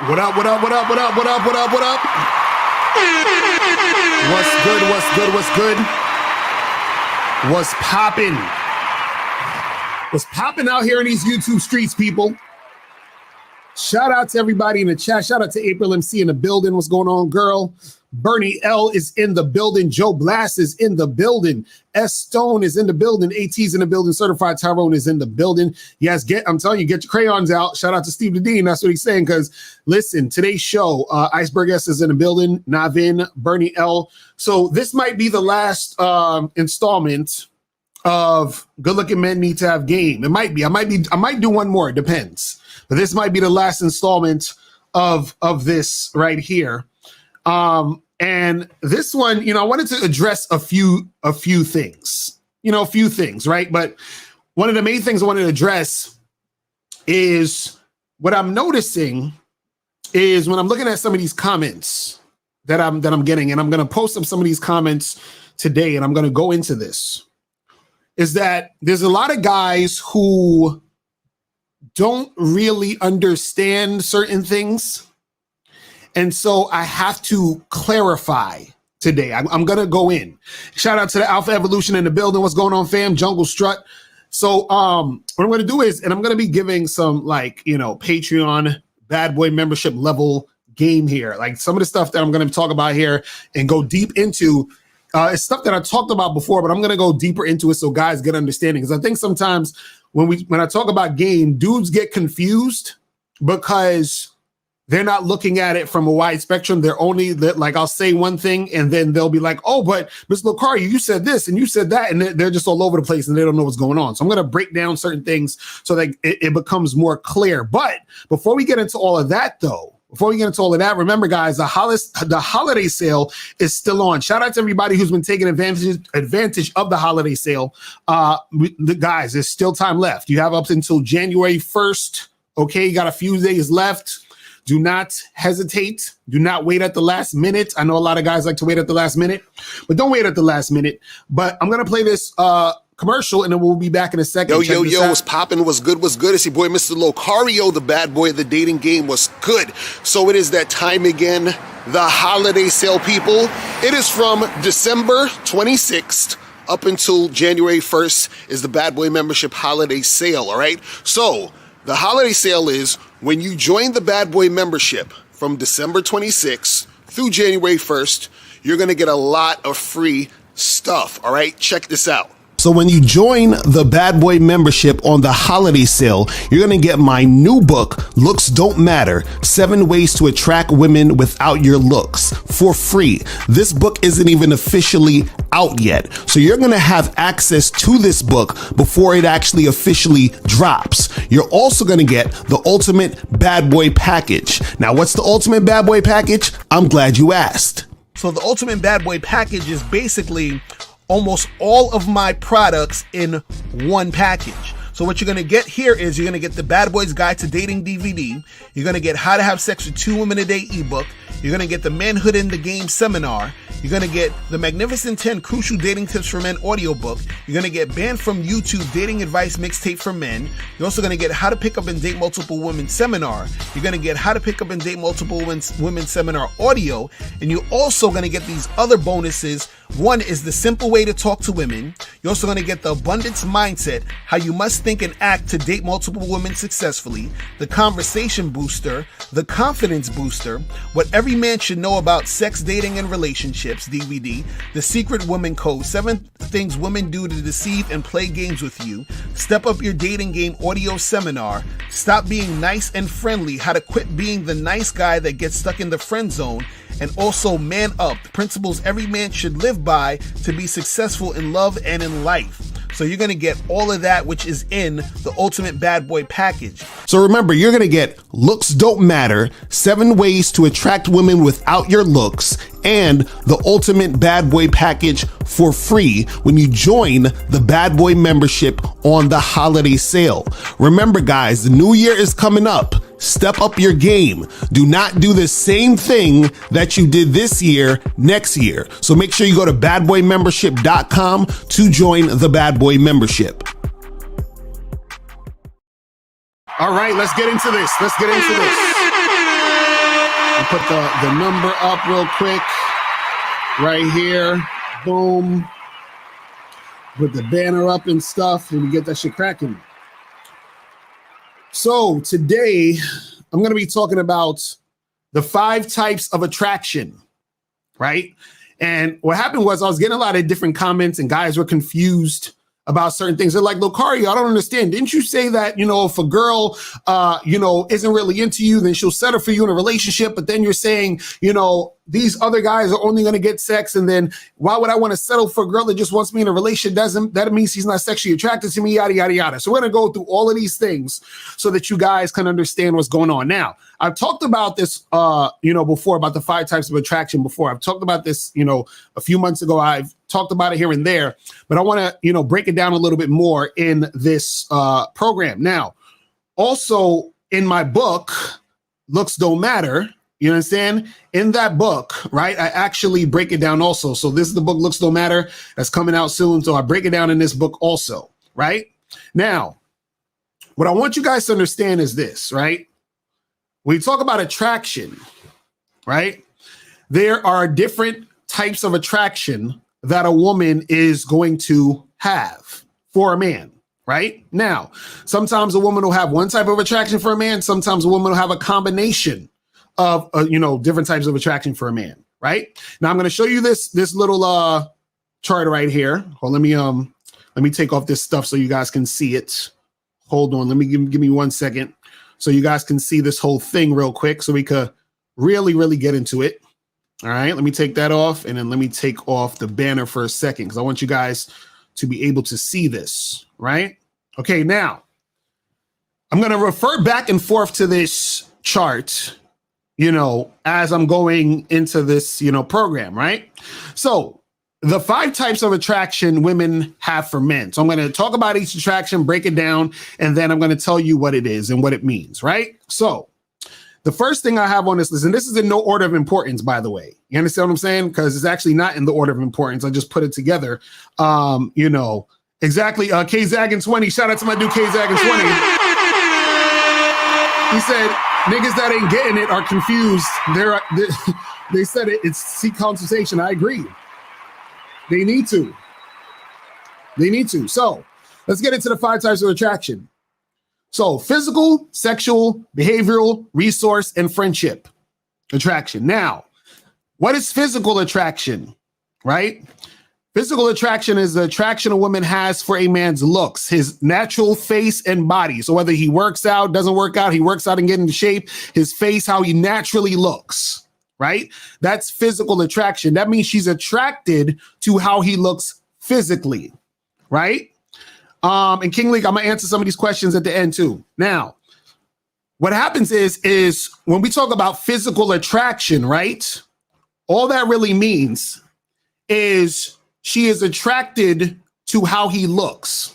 What up, what up, what up, what up, what up, what up, what up? What's good, what's good, what's good? What's poppin'? What's poppin' out here in these YouTube streets, people? Shout out to everybody in the chat. Shout out to April MC in the building. What's going on, girl? Bernie L is in the building. Joe Blast is in the building. S Stone is in the building. AT's in the building. Certified Tyrone is in the building. Yes, I'm telling you, get your crayons out. Shout out to Steve the Dean. That's what he's saying. Because listen, today's show, Iceberg S is in the building. Navin, Bernie L. So this might be the last installment of Good Looking Men Need to Have Game. It might be. I might do one more. It depends. But this might be the last installment of this right here. And this one, I wanted to address a few things, right? But one of the main things I wanted to address is what I'm noticing is when I'm looking at some of these comments that I'm getting, and I'm going to post some of these comments today, and I'm going to go into this, is that there's a lot of guys who don't really understand certain things. And so I have to clarify today. I'm going to go in. Shout out to the Alpha Evolution in the building. What's going on, fam? Jungle Strut. So what I'm going to do is, and I'm going to be giving some Patreon bad boy membership level game here. Like some of the stuff that I'm going to talk about here and go deep into it's stuff that I talked about before, but I'm going to go deeper into it so guys get understanding. Because I think sometimes when I talk about game, dudes get confused because they're not looking at it from a wide spectrum. They're only like, I'll say one thing and then they'll be like, oh, but Mr. Locario, you said this and you said that. And they're just all over the place and they don't know what's going on. So I'm going to break down certain things so that it becomes more clear. But before we get into all of that, remember, guys, the holiday sale is still on. Shout out to everybody who's been taking advantage of the holiday sale. Guys, there's still time left. You have up until January 1st. Okay, you got a few days left. Do not hesitate. Do not wait at the last minute. I know a lot of guys like to wait at the last minute, but don't wait at the last minute. But I'm going to play this commercial and then we'll be back in a second. Yo, what's poppin'? What's good? It's your boy, Mr. Locario, the bad boy of the dating game. What's good? So it is that time again, the holiday sale, people. It is from December 26th up until January 1st is the bad boy membership holiday sale, all right? So the holiday sale is when you join the bad boy membership from December 26th through January 1st, you're going to get a lot of free stuff, all right? Check this out. So when you join the Bad Boy membership on the holiday sale, you're going to get my new book, Looks Don't Matter, 7 Ways to Attract Women Without Your Looks, for free. This book isn't even officially out yet. So you're going to have access to this book before it actually officially drops. You're also going to get the Ultimate Bad Boy Package. Now, what's the Ultimate Bad Boy Package? I'm glad you asked. So the Ultimate Bad Boy Package is basically almost all of my products in one package. So what you're going to get here is you're going to get the Bad Boys Guide to Dating DVD. You're going to get How to Have Sex with 2 Women a Day ebook. You're going to get the Manhood in the Game seminar. You're going to get the Magnificent 10 Crucial Dating Tips for Men audiobook. You're going to get Banned from YouTube Dating Advice Mixtape for Men. You're also going to get How to Pick Up and Date Multiple Women seminar. You're going to get How to Pick Up and Date Multiple Women seminar audio. And you're also going to get these other bonuses. One is the simple way to talk to women. You're also going to get the abundance mindset, how you must think and act to date multiple women successfully, the conversation booster, the confidence booster, what every man should know about sex, dating, and relationships DVD, the secret woman code, 7 things women do to deceive and play games with you, step up your dating game audio seminar, stop being nice and friendly, how to quit being the nice guy that gets stuck in the friend zone, and also Man Up, the principles every man should live by to be successful in love and in life. So you're going to get all of that, which is in the Ultimate Bad Boy Package. So remember, you're going to get Looks Don't Matter, 7 Ways to Attract Women Without Your Looks, and the Ultimate Bad Boy Package for free when you join the Bad Boy membership on the holiday sale. Remember, guys, the new year is coming up. Step up your game. Do not do the same thing that you did this year next year. So make sure you go to badboymembership.com to join the Bad Boy membership. All right, let's get into this. to put the number up real quick right here. Boom. Put the banner up and stuff, and we get that shit cracking. So today, I'm going to be talking about the 5 types of attraction, right? And what happened was I was getting a lot of different comments, and guys were confused about certain things. They're like, Locario, I don't understand. Didn't you say that, if a girl, isn't really into you, then she'll settle for you in a relationship. But then you're saying, these other guys are only going to get sex. And then why would I want to settle for a girl that just wants me in a relationship? That means she's not sexually attracted to me, yada, yada, yada. So we're going to go through all of these things so that you guys can understand what's going on. Now, I've talked about this, before, about the 5 types of attraction before. I've talked about this, a few months ago. I've talked about it here and there, but I want to, break it down a little bit more in this program. Now, also in my book, Looks Don't Matter, you understand? In that book, right, I actually break it down also. So this is the book, Looks Don't Matter, that's coming out soon. So I break it down in this book also, right? Now, what I want you guys to understand is this, right? When you talk about attraction, right, there are different types of attraction that a woman is going to have for a man, right? Now, sometimes a woman will have one type of attraction for a man. Sometimes a woman will have a combination of, different types of attraction for a man, right? Now, I'm going to show you this little chart right here. Hold, let me take off this stuff so you guys can see it. Hold on. Let me give me 1 second so you guys can see this whole thing real quick so we could really, really get into it. All right, let me take that off, and then let me take off the banner for a second because I want you guys to be able to see this, right? Okay, now I'm going to refer back and forth to this chart, as I'm going into this, program, right? So the 5 types of attraction women have for men. So I'm going to talk about each attraction, break it down, and then I'm going to tell you what it is and what it means, right? So the first thing I have on this list, and this is in no order of importance, by the way. You understand what I'm saying? Because it's actually not in the order of importance. I just put it together. Exactly. K-Zaggin20. Shout out to my dude K-Zaggin20. He said, niggas that ain't getting it are confused. They said it. It's seek consultation. I agree. They need to. So let's get into the 5 types of attraction. So physical, sexual, behavioral, resource, and friendship attraction. Now, what is physical attraction, right? Physical attraction is the attraction a woman has for a man's looks, his natural face and body. So whether he works out, doesn't work out, he works out and get into shape, his face, how he naturally looks, right? That's physical attraction. That means she's attracted to how he looks physically, right? And King League, I'm gonna answer some of these questions at the end too. Now, what happens is when we talk about physical attraction, right? All that really means is she is attracted to how he looks.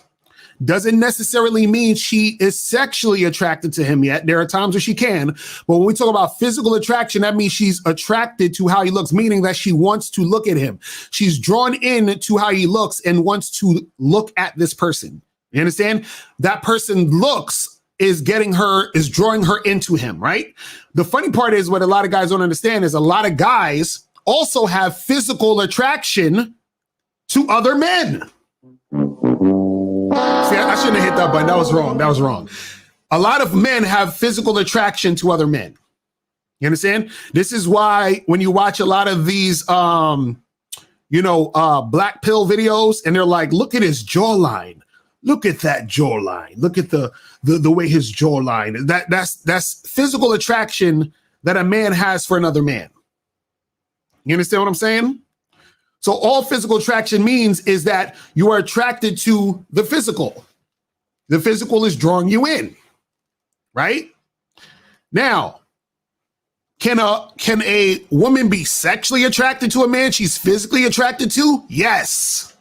Doesn't necessarily mean she is sexually attracted to him yet. There are times where she can, but when we talk about physical attraction, that means she's attracted to how he looks, meaning that she wants to look at him. She's drawn in to how he looks and wants to look at this person. You understand? That person looks is drawing her into him, right? The funny part is what a lot of guys don't understand is a lot of guys also have physical attraction to other men. See, I shouldn't have hit that button. That was wrong. A lot of men have physical attraction to other men. You understand? This is why when you watch a lot of these, black pill videos, and they're like, look at his jawline. Look at that jawline. Look at the way his jawline. That's physical attraction that a man has for another man. You understand what I'm saying? So all physical attraction means is that you are attracted to the physical. The physical is drawing you in, right? Now, can a woman be sexually attracted to a man she's physically attracted to? Yes.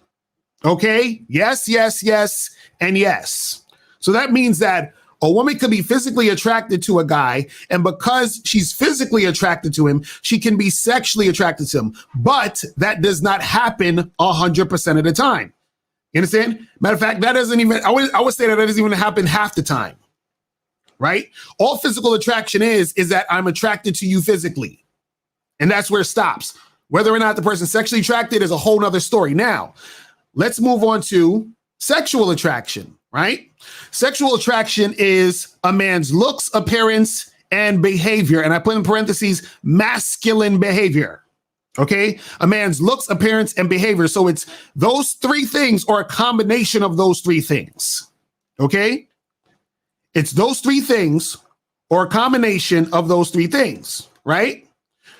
Okay. Yes, and yes. So that means that a woman could be physically attracted to a guy, and because she's physically attracted to him, she can be sexually attracted to him. But that does not happen 100% of the time. You understand? Matter of fact, that doesn't even, I would say that doesn't even happen half the time, right? All physical attraction is that I'm attracted to you physically. And that's where it stops. Whether or not the person's sexually attracted is a whole nother story. Now, let's move on to sexual attraction, right? Sexual attraction is a man's looks, appearance, and behavior. And I put in parentheses, masculine behavior. Okay? A man's looks, appearance, and behavior. So it's those three things or a combination of those three things. Okay? It's those three things or a combination of those three things, right?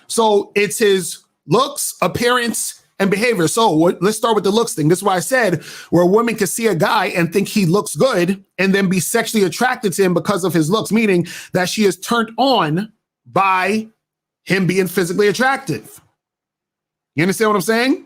So it's his looks, appearance, and behavior. So let's start with the looks thing. This is why I said where a woman can see a guy and think he looks good and then be sexually attracted to him because of his looks, meaning that she is turned on by him being physically attractive. You understand what I'm saying?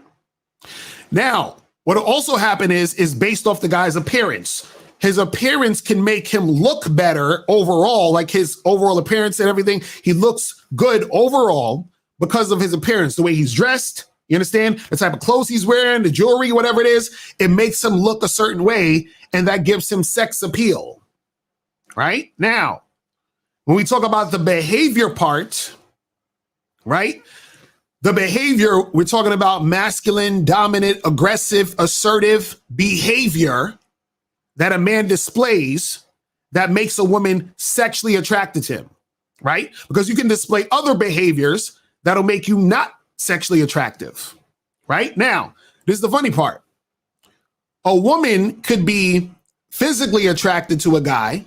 Now, what will also happen is based off the guy's appearance. His appearance can make him look better overall, like his overall appearance and everything. He looks good overall because of his appearance, the way he's dressed. You understand? The type of clothes he's wearing, the jewelry, whatever it is, it makes him look a certain way, and that gives him sex appeal. Right? Now, when we talk about the behavior part, right? The behavior, we're talking about masculine, dominant, aggressive, assertive behavior that a man displays that makes a woman sexually attracted to him, right? Because you can display other behaviors that'll make you not sexually attractive, right? Now, this is the funny part. A woman could be physically attracted to a guy,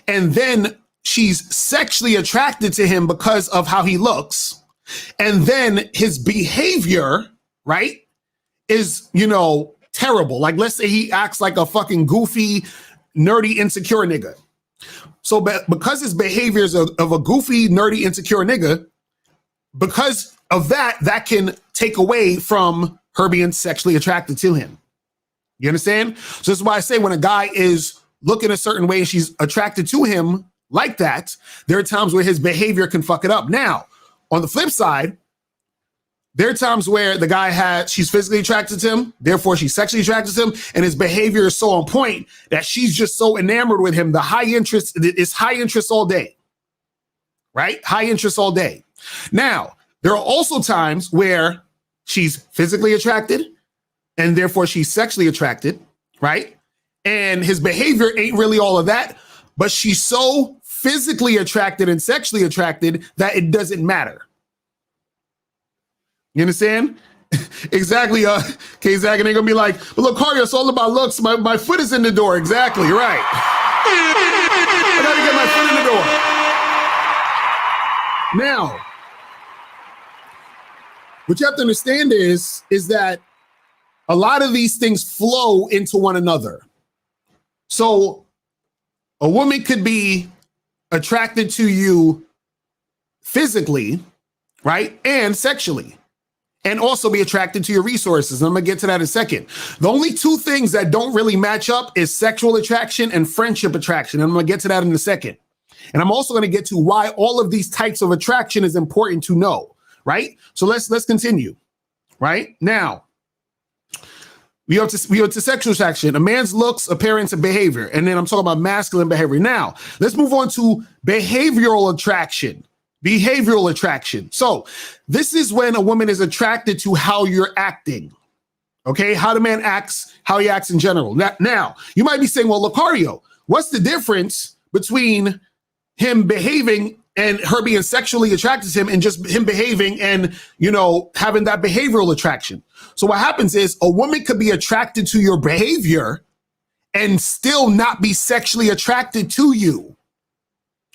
and then she's sexually attracted to him because of how he looks, and then his behavior, right, is, terrible. Like, let's say he acts like a fucking goofy, nerdy, insecure nigga. So because his behavior is of a goofy, nerdy, insecure nigga, because of that can take away from her being sexually attracted to him. You understand? So this is why I say when a guy is looking a certain way and she's attracted to him like that, there are times where his behavior can fuck it up. Now, on the flip side, there are times where the guy she's physically attracted to him, therefore she's sexually attracted to him, and his behavior is so on point that she's just so enamored with him. The high interest is high interest all day, right? High interest all day. Now, there are also times where she's physically attracted and therefore she's sexually attracted, right? And his behavior ain't really all of that, but she's so physically attracted and sexually attracted that it doesn't matter. You understand? Exactly. K-Zag, and they're going to be like, but Locario, it's all about looks. My foot is in the door. Exactly. Right. I got to get my foot in the door. Now, what you have to understand is that a lot of these things flow into one another. So a woman could be attracted to you physically, right? And sexually. And also be attracted to your resources. And I'm going to get to that in a second. The only two things that don't really match up is sexual attraction and friendship attraction. And I'm going to get to that in a second. And I'm also going to get to why all of these types of attraction is important to know, right? So let's continue, right? Now, we go to sexual attraction, a man's looks, appearance, and behavior. And then I'm talking about masculine behavior. Now, let's move on to behavioral attraction. Behavioral attraction. So this is when a woman is attracted to how you're acting. Okay, how the man acts, how he acts in general. Now, you might be saying, well, Locario, what's the difference between him behaving and her being sexually attracted to him and just him behaving and, having that behavioral attraction? So what happens is a woman could be attracted to your behavior and still not be sexually attracted to you.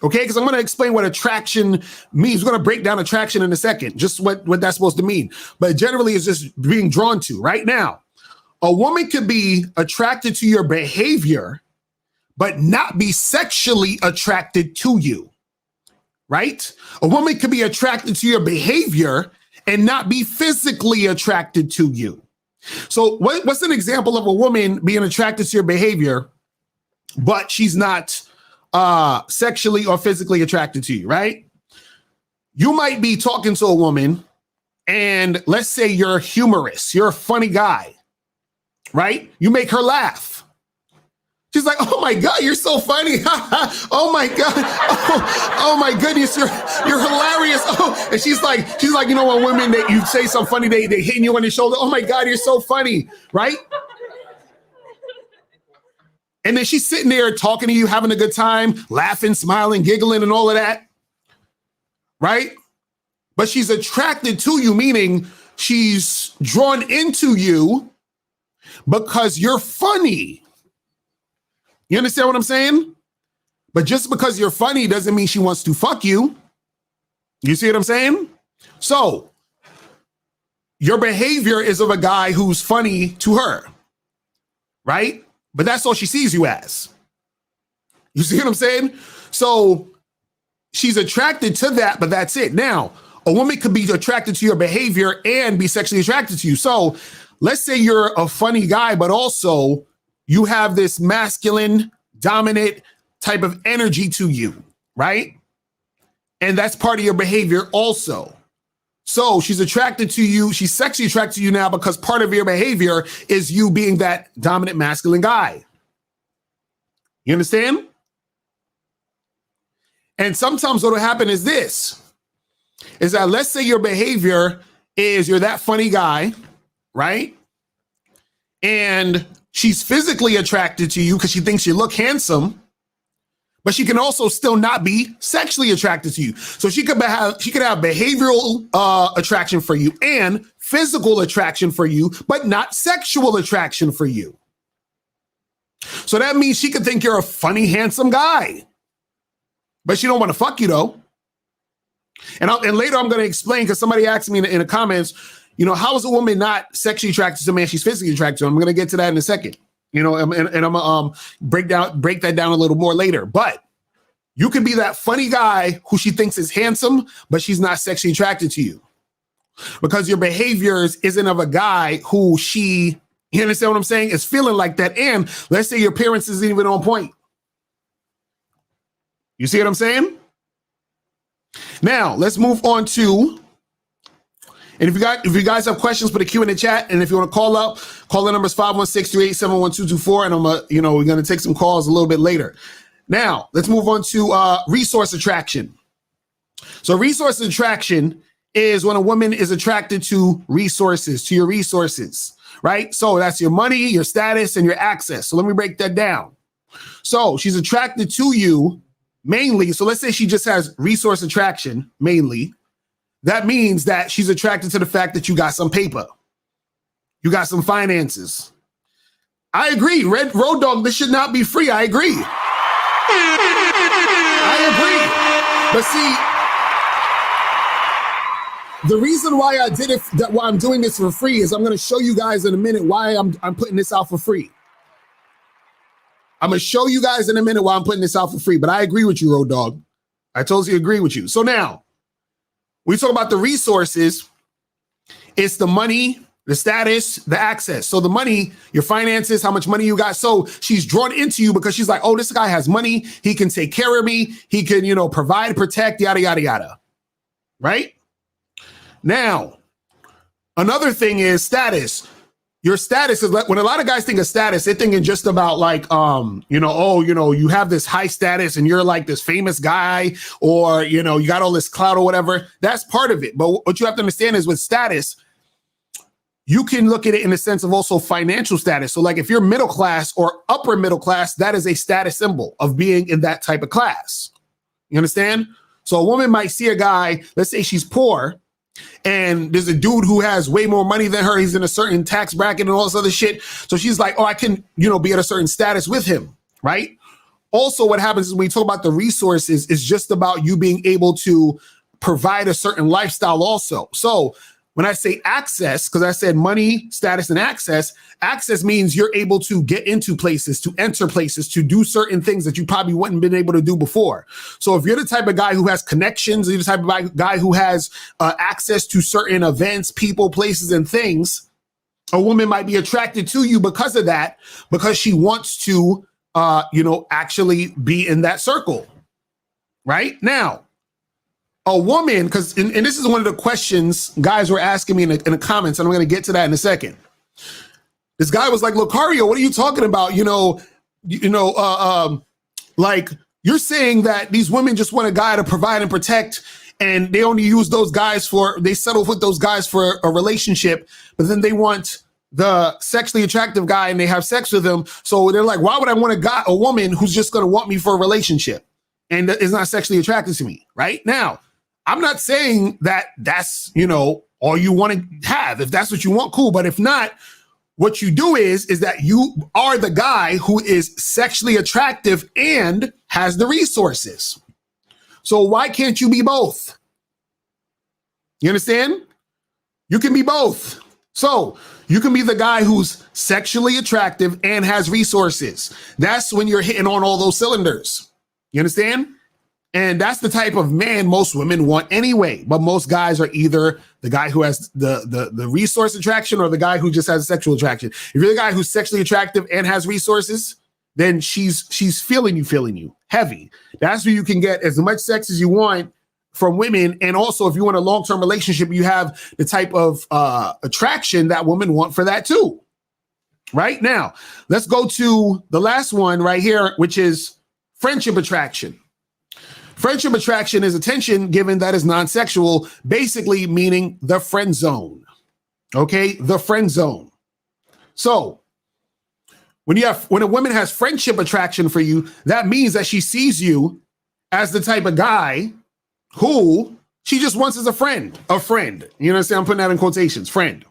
Okay, because I'm going to explain what attraction means. We're going to break down attraction in a second, just what that's supposed to mean. But generally, it's just being drawn to. Right now, a woman could be attracted to your behavior, but not be sexually attracted to you. Right? A woman could be attracted to your behavior and not be physically attracted to you. So what's an example of a woman being attracted to your behavior, but she's not sexually or physically attracted to you, right? You might be talking to a woman and let's say you're humorous, you're a funny guy, right? You make her laugh. She's like, oh my God, you're so funny. Oh my God. Oh my goodness, you're hilarious. Oh, and she's like, you know, when women that you say something funny, they hitting you on the shoulder. Oh my God, you're so funny, right? And then she's sitting there talking to you, having a good time, laughing, smiling, giggling, and all of that, right? But she's attracted to you, meaning she's drawn into you because you're funny. You understand what I'm saying? But just because you're funny doesn't mean she wants to fuck you. You see what I'm saying? So your behavior is of a guy who's funny to her, right? But that's all she sees you as. You see what I'm saying? So she's attracted to that, but that's it. Now, a woman could be attracted to your behavior and be sexually attracted to you. So let's say you're a funny guy, but also you have this masculine, dominant type of energy to you, right? And that's part of your behavior also. So she's attracted to you. She's sexually attracted to you now because part of your behavior is you being that dominant masculine guy. You understand? And sometimes what will happen is this, is that let's say your behavior is you're that funny guy, right? And she's physically attracted to you because she thinks you look handsome, but she can also still not be sexually attracted to you. So she could have behavioral attraction for you and physical attraction for you, but not sexual attraction for you. So that means she could think you're a funny, handsome guy, but she don't want to fuck you though. And later I'm going to explain, because somebody asked me in the comments, you know, how is a woman not sexually attracted to a man she's physically attracted to? I'm going to get to that in a second. You know, and I'm gonna break that down a little more later. But you can be that funny guy who she thinks is handsome, but she's not sexually attracted to you because your behaviors isn't of a guy who she, you understand what I'm saying, is feeling like that. And let's say your appearance isn't even on point. You see what I'm saying? Now let's move on to. And if you guys have questions, put a Q in the chat. And if you want to call up, call the numbers 516-387-1224. And we're going to take some calls a little bit later. Now, let's move on to resource attraction. So resource attraction is when a woman is attracted to resources, to your resources, right? So that's your money, your status, and your access. So let me break that down. So she's attracted to you mainly. So let's say she just has resource attraction mainly. That means that she's attracted to the fact that you got some paper. You got some finances. I agree. Red Road Dog, this should not be free. I agree. I agree. But see, the reason why I did it, why I'm doing this for free is I'm going to show you guys in a minute why I'm putting this out for free. I'm going to show you guys in a minute why I'm putting this out for free. But I agree with you, Road Dog. I totally agree with you. So now, we talk about the resources. It's the money, the status, the access. So the money, your finances, how much money you got. So she's drawn into you because she's like, oh, this guy has money. He can take care of me. He can, provide, protect, yada, yada, yada. Right? Now, another thing is status. Your status is like, when a lot of guys think of status, they're thinking just about like, you have this high status and you're like this famous guy, or, you got all this clout or whatever. That's part of it. But what you have to understand is with status, you can look at it in the sense of also financial status. So like if you're middle class or upper middle class, that is a status symbol of being in that type of class. You understand? So a woman might see a guy, let's say she's poor, and there's a dude who has way more money than her. He's in a certain tax bracket and all this other shit. So she's like, oh, I can, be at a certain status with him, right? Also, what happens is when we talk about the resources, it's just about you being able to provide a certain lifestyle also. So when I say access, because I said money, status, and access means you're able to get into places, to enter places, to do certain things that you probably wouldn't have been able to do before. So if you're the type of guy who has connections, you're the type of guy who has access to certain events, people, places, and things, a woman might be attracted to you because of that, because she wants to, actually be in that circle. Right? Now, a woman, because, and this is one of the questions guys were asking me in the comments, and I'm going to get to that in a second. This guy was like, Locario, what are you talking about? like you're saying that these women just want a guy to provide and protect, and they only use those guys they settle with those guys for a relationship, but then they want the sexually attractive guy and they have sex with him. So they're like, why would I want a woman who's just going to want me for a relationship and is not sexually attracted to me? Right now, I'm not saying that that's, all you want to have. If that's what you want, cool. But if not, what you do is that you are the guy who is sexually attractive and has the resources. So why can't you be both? You understand? You can be both. So you can be the guy who's sexually attractive and has resources. That's when you're hitting on all those cylinders. You understand? And that's the type of man most women want anyway. But most guys are either the guy who has the resource attraction or the guy who just has sexual attraction. If you're the guy who's sexually attractive and has resources, then she's feeling you heavy. That's where you can get as much sex as you want from women. And also, if you want a long-term relationship, you have the type of attraction that women want for that too. Right now, let's go to the last one right here, which is friendship attraction. Friendship attraction is attention given that is non-sexual, basically meaning the friend zone. Okay, the friend zone. So when a woman has friendship attraction for you, that means that she sees you as the type of guy who she just wants as a friend. You understand? I'm putting that in quotations, friend.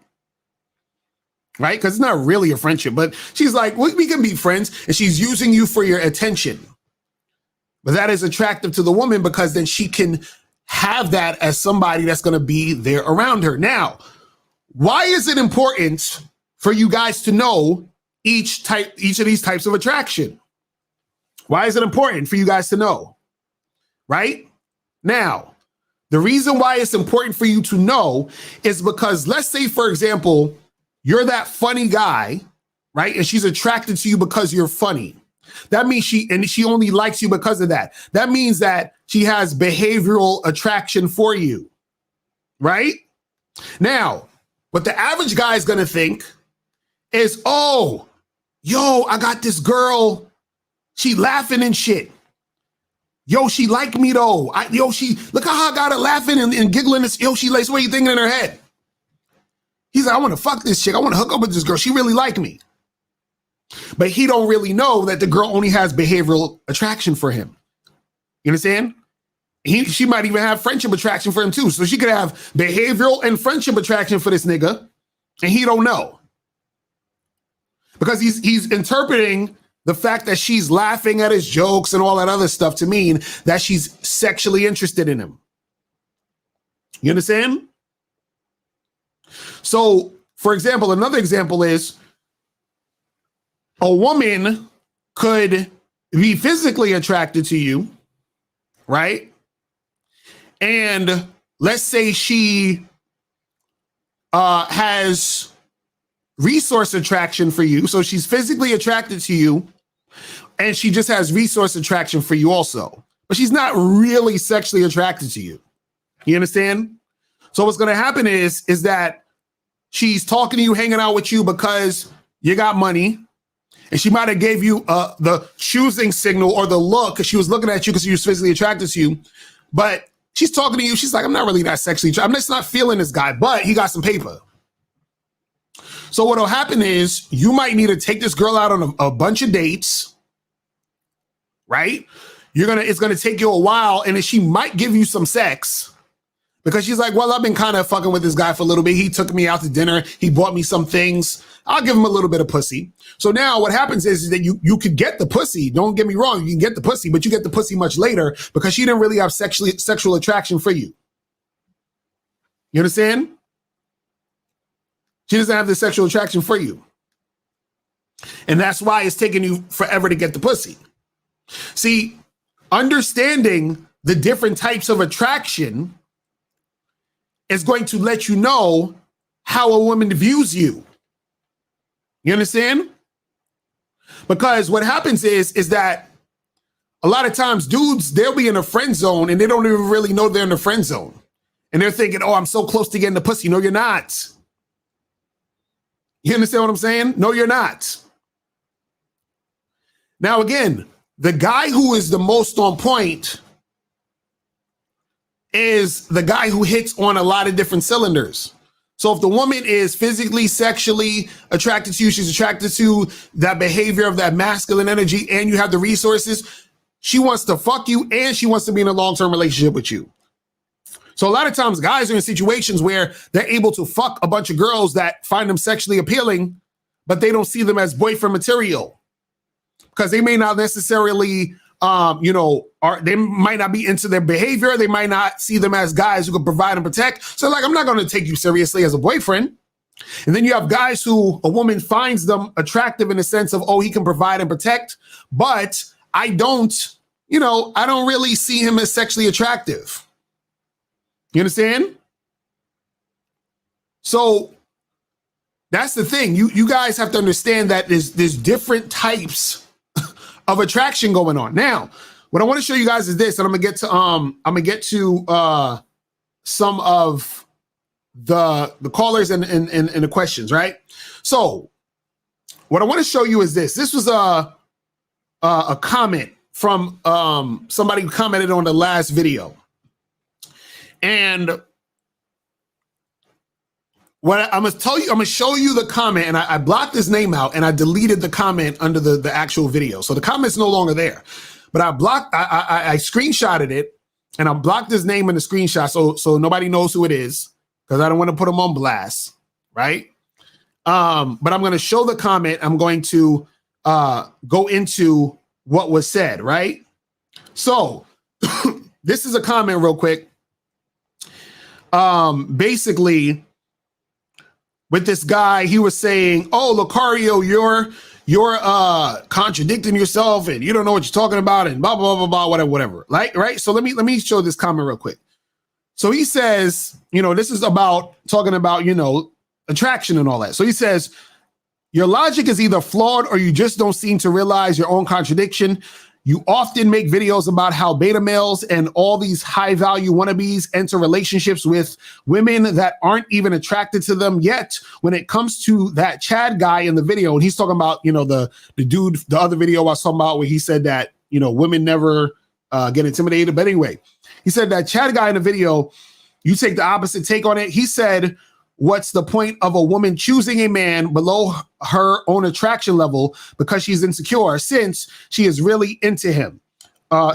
Right? Because it's not really a friendship, but she's like, we can be friends, and she's using you for your attention. But that is attractive to the woman because then she can have that as somebody that's going to be there around her. Now, why is it important for you guys to know each of these types of attraction? Why is it important for you guys to know? Right? Now, the reason why it's important for you to know is because let's say, for example, you're that funny guy, right? And she's attracted to you because you're funny. That means she only likes you because of that. That means that she has behavioral attraction for you, right? Now, what the average guy is going to think is, oh, yo, I got this girl. She laughing and shit. Yo, she like me though. Look how I got her laughing and giggling. Yo, she likes what you thinking in her head. He's like, I want to fuck this chick. I want to hook up with this girl. She really like me. But he don't really know that the girl only has behavioral attraction for him. You understand? She might even have friendship attraction for him too. So she could have behavioral and friendship attraction for this nigga, and he don't know. Because he's interpreting the fact that she's laughing at his jokes and all that other stuff to mean that she's sexually interested in him. You understand? So, for example, another example is a woman could be physically attracted to you, right? And let's say she has resource attraction for you. So she's physically attracted to you and she just has resource attraction for you also. But she's not really sexually attracted to you. You understand? So what's going to happen is that she's talking to you, hanging out with you because you got money. And she might have gave you the choosing signal or the look because she was looking at you because she was physically attracted to you. But she's talking to you. She's like, I'm not really that sexually attracted. I'm just not feeling this guy, but he got some paper. So what'll happen is you might need to take this girl out on a bunch of dates, right? It's gonna take you a while, and then she might give you some sex. Because she's like, well, I've been kind of fucking with this guy for a little bit. He took me out to dinner. He bought me some things. I'll give him a little bit of pussy. So now what happens is that you could get the pussy. Don't get me wrong. You can get the pussy, but you get the pussy much later because she didn't really have sexual attraction for you. You understand? She doesn't have the sexual attraction for you. And that's why it's taking you forever to get the pussy. See, understanding the different types of attraction is going to let you know how a woman views you. You understand? Because what happens is that a lot of times dudes, they'll be in a friend zone and they don't even really know they're in the friend zone. And they're thinking, oh, I'm so close to getting the pussy. No, you're not. You understand what I'm saying? No, you're not. Now, again, the guy who is the most on point is the guy who hits on a lot of different cylinders. So if the woman is physically, sexually attracted to you, she's attracted to that behavior of that masculine energy, and you have the resources, she wants to fuck you and she wants to be in a long-term relationship with you. So a lot of times guys are in situations where they're able to fuck a bunch of girls that find them sexually appealing, but they don't see them as boyfriend material because they may not necessarily, they might not be into their behavior. They might not see them as guys who can provide and protect. So like, I'm not going to take you seriously as a boyfriend. And then you have guys who a woman finds them attractive in the sense of, oh, he can provide and protect, but I don't really see him as sexually attractive. You understand? So that's the thing. You guys have to understand that there's different types of attraction going on. Now, what I want to show you guys is this, and I'm gonna get to some of the callers and the questions, right? So what I want to show you is this. This was a comment from somebody who commented on the last video. And what I'm gonna show you the comment, and I blocked his name out and I deleted the comment under the actual video. So the comment's no longer there. But I screenshotted it and I blocked his name in the screenshot so nobody knows who it is, because I don't want to put him on blast, right? But I'm gonna show the comment. I'm going to go into what was said, right? So this is a comment real quick. Basically, with this guy, he was saying, "Oh, Locario, you're contradicting yourself, and you don't know what you're talking about, and blah blah blah blah whatever." Right? So let me show this comment real quick. So he says, this is talking about attraction and all that. So he says, "Your logic is either flawed or you just don't seem to realize your own contradiction. You often make videos about how beta males and all these high value wannabes enter relationships with women that aren't even attracted to them yet. When it comes to that Chad guy in the video," and he's talking about, the dude, the other video I was talking about where he said that, women never get intimidated. But anyway, he said that Chad guy in the video, you take the opposite take on it. He said, "What's the point of a woman choosing a man below her own attraction level because she's insecure, since she is really into him?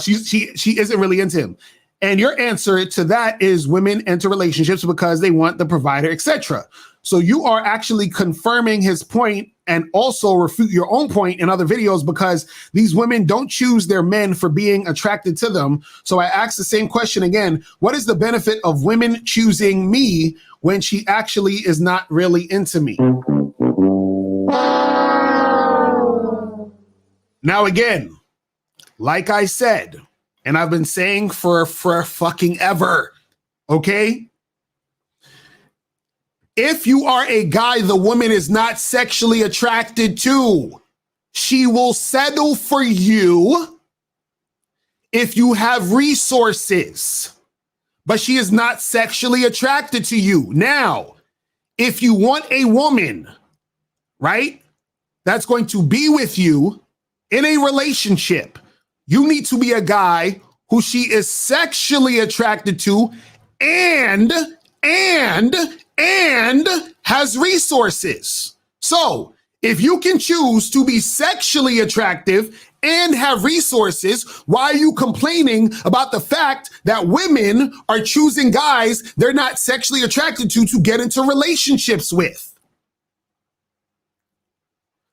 She isn't really into him." And your answer to that is women enter relationships because they want the provider, etc. So you are actually confirming his point and also refute your own point in other videos, because these women don't choose their men for being attracted to them. So I ask the same question again. What is the benefit of women choosing me when she actually is not really into me? Now, again, like I said, and I've been saying for fucking ever, okay? If you are a guy the woman is not sexually attracted to, she will settle for you if you have resources, but she is not sexually attracted to you. Now, if you want a woman, right, that's going to be with you in a relationship, you need to be a guy who she is sexually attracted to and has resources. So if you can choose to be sexually attractive and have resources, why are you complaining about the fact that women are choosing guys they're not sexually attracted to get into relationships with?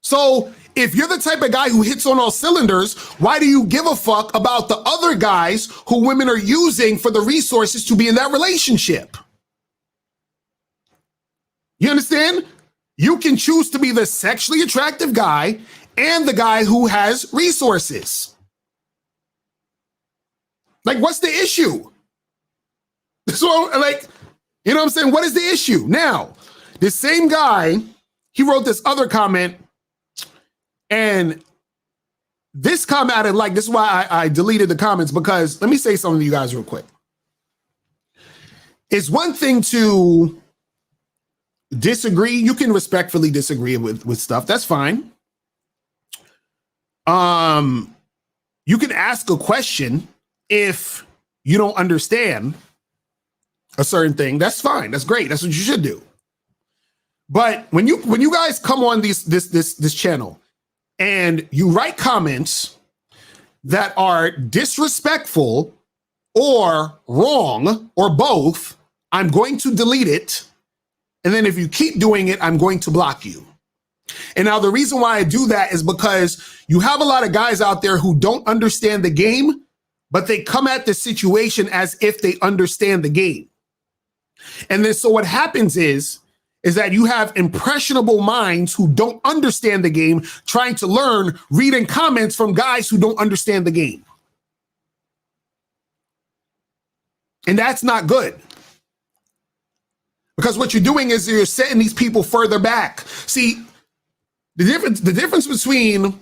So if you're the type of guy who hits on all cylinders, why do you give a fuck about the other guys who women are using for the resources to be in that relationship? You understand? You can choose to be the sexually attractive guy and the guy who has resources. Like, what's the issue? So, like, you know what I'm saying? What is the issue? Now, this same guy, he wrote this other comment, and this comment I didn't like. This is why I deleted the comments, because let me say something to you guys real quick. It's one thing to disagree. You can respectfully disagree with stuff. That's fine. You can ask a question if you don't understand a certain thing. That's fine. That's great. That's what you should do. But when you guys come on this channel and you write comments that are disrespectful or wrong or both, I'm going to delete it. And then if you keep doing it, I'm going to block you. And now the reason why I do that is because you have a lot of guys out there who don't understand the game, but they come at the situation as if they understand the game. And then so what happens is that you have impressionable minds who don't understand the game, trying to learn, reading comments from guys who don't understand the game. And that's not good. Because what you're doing is you're setting these people further back. See, the difference between,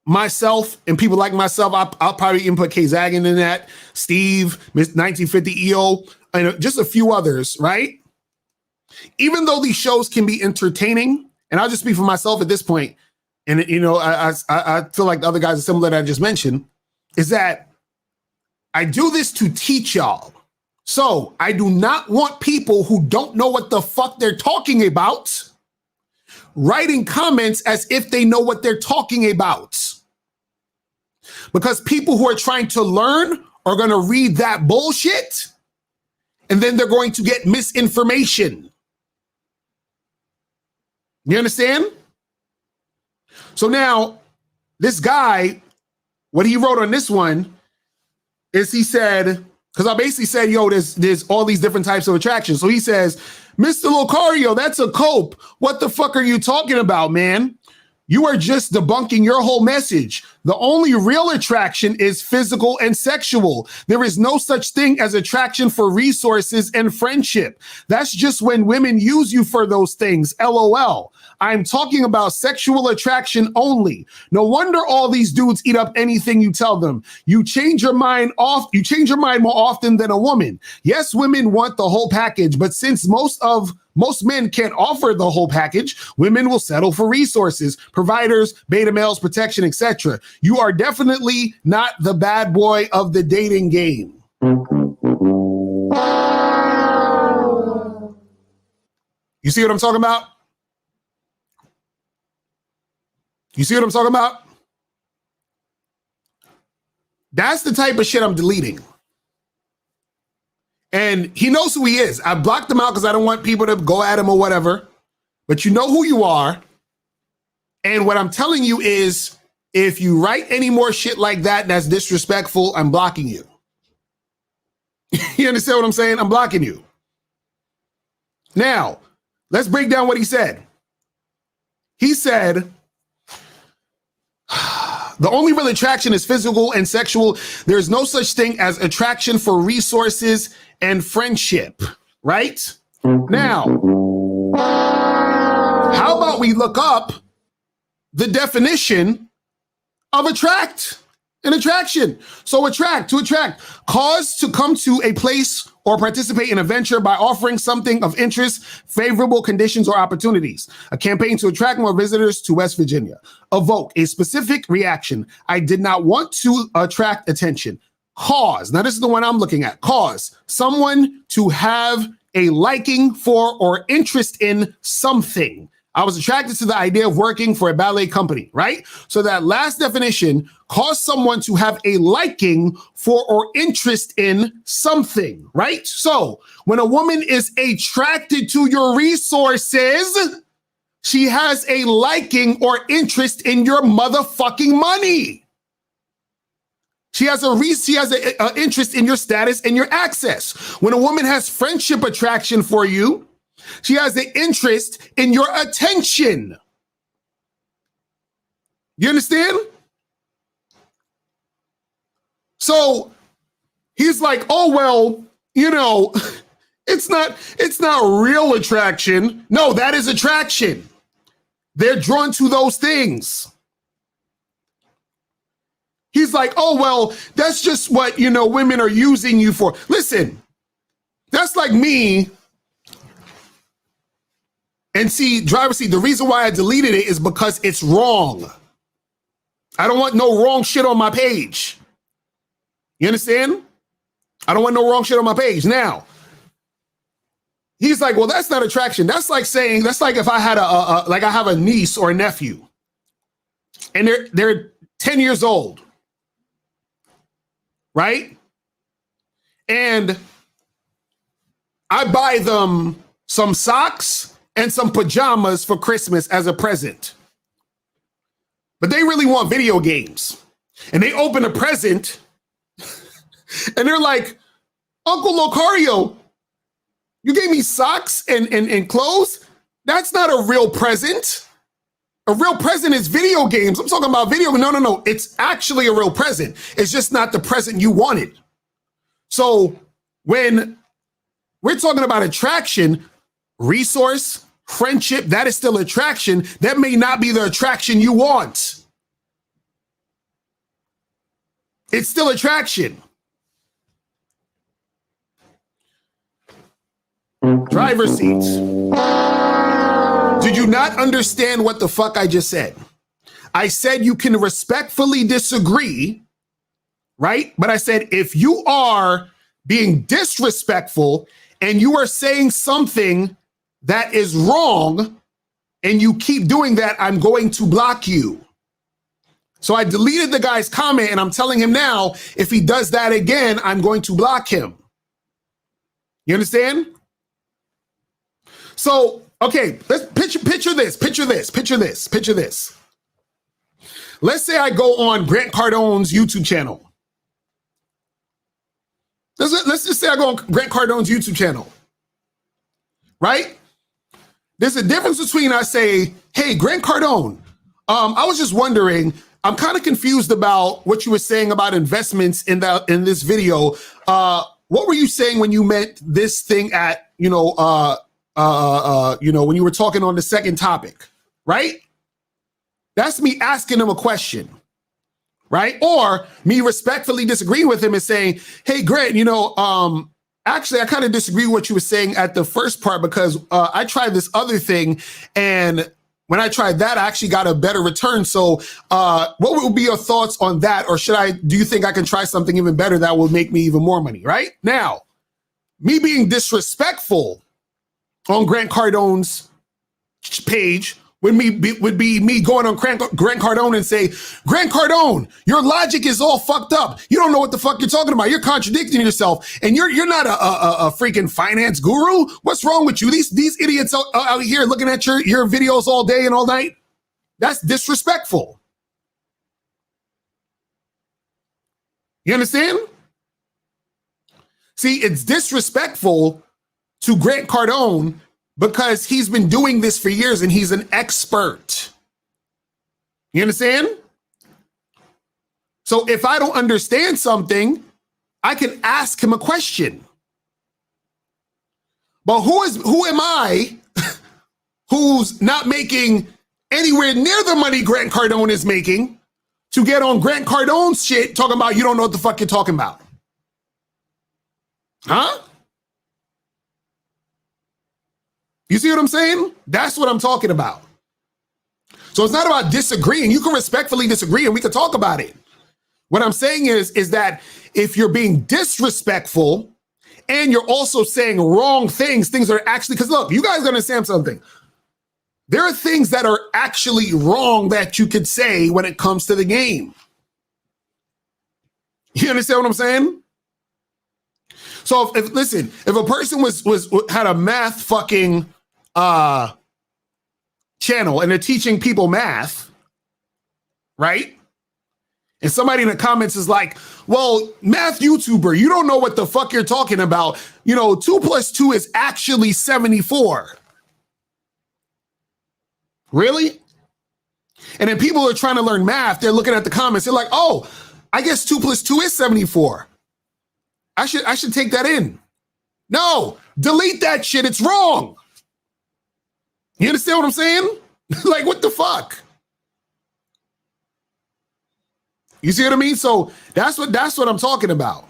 myself and people like myself, I'll probably input K-Zaggin in that, Steve, Miss 1950 EO, and just a few others, right? Even though these shows can be entertaining, and I'll just speak for myself at this point, and I feel like the other guys are similar that I just mentioned, is that I do this to teach y'all. So I do not want people who don't know what the fuck they're talking about writing comments as if they know what they're talking about. Because people who are trying to learn are going to read that bullshit, and then they're going to get misinformation. You understand? So now, this guy, what he wrote on this one is he said, because I basically said, there's all these different types of attractions. So he says, Mr. Locario, that's a cope. What the fuck are you talking about, man? You are just debunking your whole message. The only real attraction is physical and sexual. There is no such thing as attraction for resources and friendship. That's just when women use you for those things. LOL. I'm talking about sexual attraction only. No wonder all these dudes eat up anything you tell them. You change your mind more often than a woman. Yes, women want the whole package, but since most men can't offer the whole package, women will settle for resources, providers, beta males, protection, etc. You are definitely not the bad boy of the dating game. You see what I'm talking about? You see what I'm talking about? That's the type of shit I'm deleting. And he knows who he is. I blocked him out because I don't want people to go at him or whatever. But you know who you are. And what I'm telling you is, if you write any more shit like that that's disrespectful, I'm blocking you. You understand what I'm saying? I'm blocking you. Now, let's break down what he said. He said, the only real attraction is physical and sexual. There's no such thing as attraction for resources and friendship, right? Now, how about we look up the definition of attract and attraction? So to attract, cause to come to a place or participate in a venture by offering something of interest, favorable conditions or opportunities. A campaign to attract more visitors to West Virginia. Evoke a specific reaction. I did not want to attract attention. Cause, now this is the one I'm looking at. Cause someone to have a liking for or interest in something. I was attracted to the idea of working for a ballet company, right? So that last definition, cause someone to have a liking for or interest in something, right? So when a woman is attracted to your resources, she has a liking or interest in your motherfucking money. She has an interest in your status and your access. When a woman has friendship attraction for you, she has an interest in your attention. You understand? So he's like, oh, well, it's not real attraction. No, that is attraction. They're drawn to those things. He's like, oh, well, that's just what, women are using you for. Listen, that's like me. And see, driver seat, the reason why I deleted it is because it's wrong. I don't want no wrong shit on my page. You understand? I don't want no wrong shit on my page. Now, he's like, well, that's not attraction. That's like saying, that's like if I had like I have a niece or a nephew and they're 10 years old, right? And I buy them some socks and some pajamas for Christmas as a present. But they really want video games. And they open a present and they're like, Uncle Locario, you gave me socks and clothes? That's not a real present. A real present is video games. I'm talking about video. No. It's actually a real present. It's just not the present you wanted. So when we're talking about attraction, resource, friendship, that is still attraction. That may not be the attraction you want. It's still attraction. Driver's seat. Did you not understand what the fuck I just said? I said you can respectfully disagree, right? But I said if you are being disrespectful and you are saying something that is wrong and you keep doing that, I'm going to block you. So I deleted the guy's comment and I'm telling him now, if he does that again, I'm going to block him. You understand? So, okay, let's picture this. Let's say I go on Grant Cardone's YouTube channel. Let's just say I go on Grant Cardone's YouTube channel, right? There's a difference between I say, hey, Grant Cardone, I was just wondering, I'm kind of confused about what you were saying about investments in this video. What were you saying when you meant this thing at, when you were talking on the second topic, right? That's me asking him a question, right? Or me respectfully disagreeing with him and saying, hey, Grant, actually, I kind of disagree with what you were saying at the first part because I tried this other thing and when I tried that, I actually got a better return. So what would be your thoughts on that? Or do you think I can try something even better that will make me even more money, right? Now, me being disrespectful on Grant Cardone's page would be me going on Grant Cardone and say, Grant Cardone, your logic is all fucked up. You don't know what the fuck you're talking about. You're contradicting yourself, and you're not a freaking finance guru. What's wrong with you? These idiots out here looking at your videos all day and all night. That's disrespectful. You understand? See, it's disrespectful to Grant Cardone because he's been doing this for years and he's an expert. You understand? So if I don't understand something, I can ask him a question. But who am I who's not making anywhere near the money Grant Cardone is making to get on Grant Cardone's shit talking about you don't know what the fuck you're talking about? Huh? You see what I'm saying? That's what I'm talking about. So it's not about disagreeing. You can respectfully disagree and we can talk about it. What I'm saying is that if you're being disrespectful and you're also saying wrong things that are actually, because look, you guys understand something. There are things that are actually wrong that you could say when it comes to the game. You understand what I'm saying? So if a person had a math fucking channel and they're teaching people math, right? And somebody in the comments is like, well, math YouTuber, you don't know what the fuck you're talking about. 2 + 2 is actually 74. Really? And then people are trying to learn math. They're looking at the comments. They're like, oh, I guess 2 + 2 is 74. I should take that in. No, delete that shit. It's wrong. You understand what I'm saying? Like, what the fuck? You see what I mean? So that's what I'm talking about.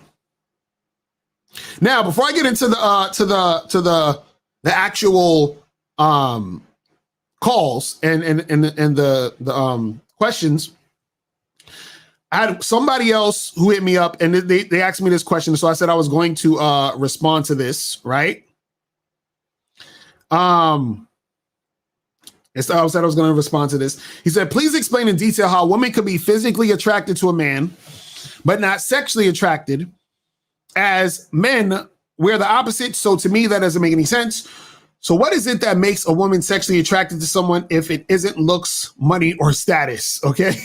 Now, before I get into the actual calls and the questions, I had somebody else who hit me up and they asked me this question. So I said I was going to respond to this, right? I said I was going to respond to this. He said, please explain in detail how a woman could be physically attracted to a man, but not sexually attracted, as men we're the opposite. So to me, that doesn't make any sense. So what is it that makes a woman sexually attracted to someone if it isn't looks, money, or status? Okay.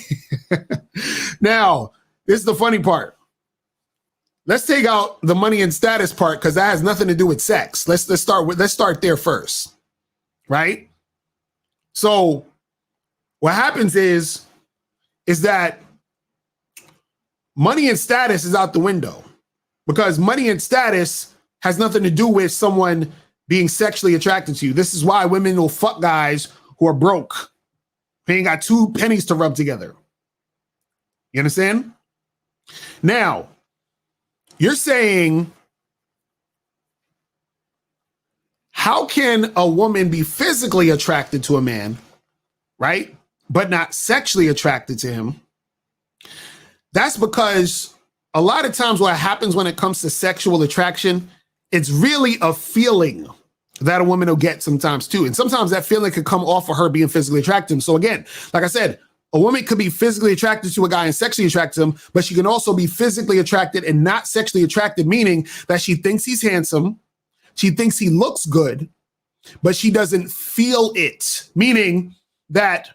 Now, this is the funny part. Let's take out the money and status part because that has nothing to do with sex. Let's start there first, right? So what happens is that money and status is out the window because money and status has nothing to do with someone being sexually attracted to you. This is why women will fuck guys who are broke. They ain't got 2 pennies to rub together. You understand? Now, you're saying, how can a woman be physically attracted to a man, right, but not sexually attracted to him? That's because a lot of times what happens when it comes to sexual attraction, it's really a feeling that a woman will get sometimes too. And sometimes that feeling could come off of her being physically attracted to him. So again, like I said, a woman could be physically attracted to a guy and sexually attracted to him, but she can also be physically attracted and not sexually attracted, meaning that she thinks he's handsome, she thinks he looks good, but she doesn't feel it. Meaning that,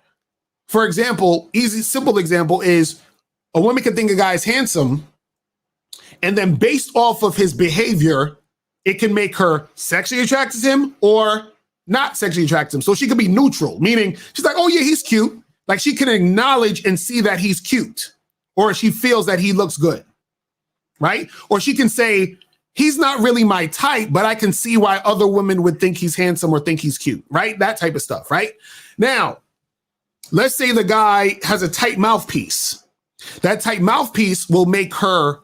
for example, simple example is a woman can think a guy's handsome, and then based off of his behavior, it can make her sexually attracted to him or not sexually attracted to him. So she could be neutral, meaning she's like, oh yeah, he's cute. Like she can acknowledge and see that he's cute, or she feels that he looks good, right? Or she can say, he's not really my type, but I can see why other women would think he's handsome or think he's cute, right? That type of stuff, right? Now, let's say the guy has a tight mouthpiece. That tight mouthpiece will make her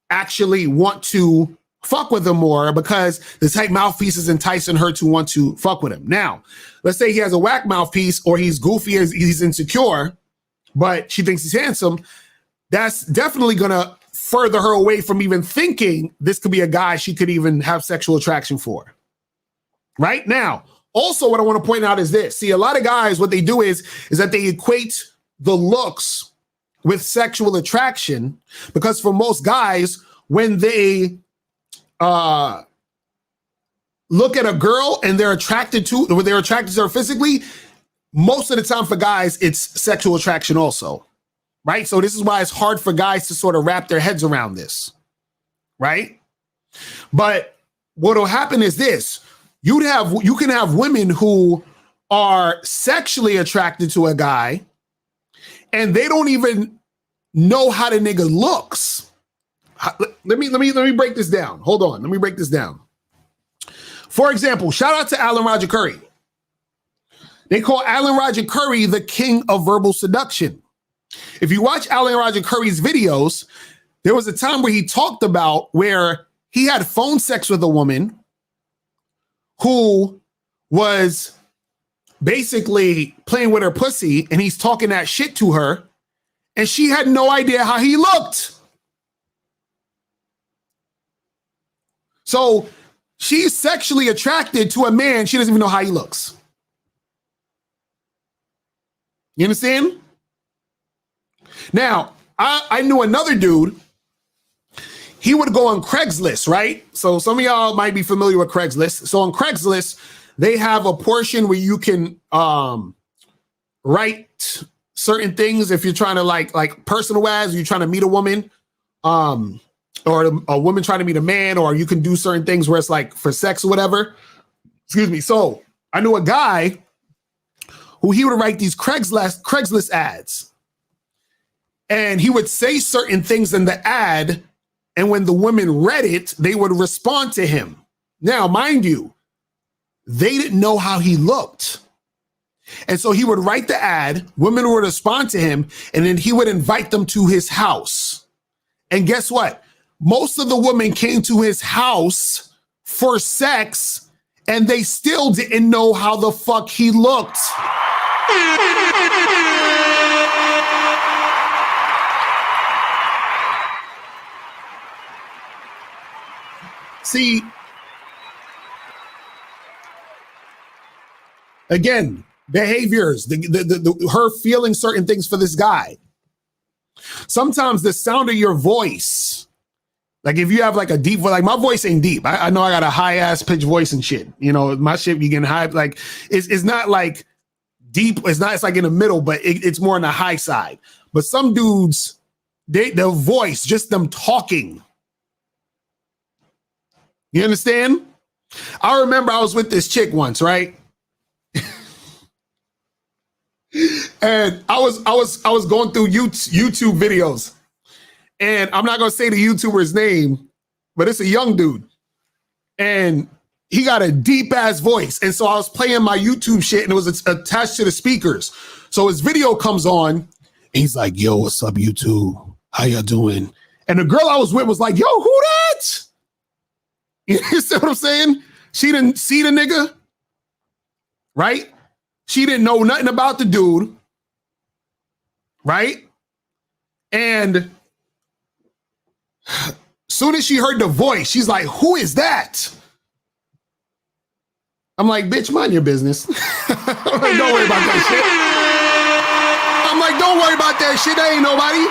actually want to fuck with him more because the tight mouthpiece is enticing her to want to fuck with him. Now, let's say he has a whack mouthpiece or he's goofy, he's insecure, but she thinks he's handsome. That's definitely going to further her away from even thinking this could be a guy she could even have sexual attraction for. Right now, also what I want to point out is this. See, a lot of guys, what they do is that they equate the looks with sexual attraction, because for most guys, when they look at a girl and they're attracted to her physically, most of the time for guys, it's sexual attraction also, right? So this is why it's hard for guys to sort of wrap their heads around this, right? But what'll happen is this. You can have women who are sexually attracted to a guy and they don't even know how the nigga looks. Let me break this down. Hold on. Let me break this down. For example, shout out to Alan Roger Curry. They call Alan Roger Curry the king of verbal seduction. If you watch Alan Roger Curry's videos, there was a time where he talked about where he had phone sex with a woman who was basically playing with her pussy, and he's talking that shit to her, and she had no idea how he looked. So she's sexually attracted to a man. She doesn't even know how he looks. You understand? Now, I knew another dude. He would go on Craigslist, right? So some of y'all might be familiar with Craigslist. So on Craigslist, they have a portion where you can write certain things if you're trying to like personal ads, you're trying to meet a woman. Or a woman trying to meet a man, or you can do certain things where it's like for sex or whatever. Excuse me. So I knew a guy who he would write these Craigslist ads, and he would say certain things in the ad, and when the women read it, they would respond to him. Now, mind you, they didn't know how he looked. And so he would write the ad, women would respond to him, and then he would invite them to his house. And guess what? Most of the women came to his house for sex, and they still didn't know how the fuck he looked. See, again, behaviors, her feeling certain things for this guy. Sometimes the sound of your voice, like if you have like a deep voice, like my voice ain't deep. I know I got a high ass pitch voice and shit. You know, my shit be getting high. Like it's not like deep. It's like in the middle, but it's more on the high side. But some dudes, their voice, just them talking. You understand? I remember I was with this chick once, right? And I was going through YouTube videos, and I'm not gonna say the YouTuber's name, but it's a young dude, and he got a deep ass voice. And so I was playing my YouTube shit, and it was attached to the speakers. So his video comes on, and he's like, "Yo, what's up, YouTube? How you doing?" And the girl I was with was like, "Yo, who that?" You see what I'm saying? She didn't see the nigga, right? She didn't know nothing about the dude, right? And soon as she heard the voice, she's like, "Who is that?" I'm like, "Bitch, mind your business." I'm like, "Don't worry about that shit." I'm like, "Don't worry about that shit. There ain't nobody."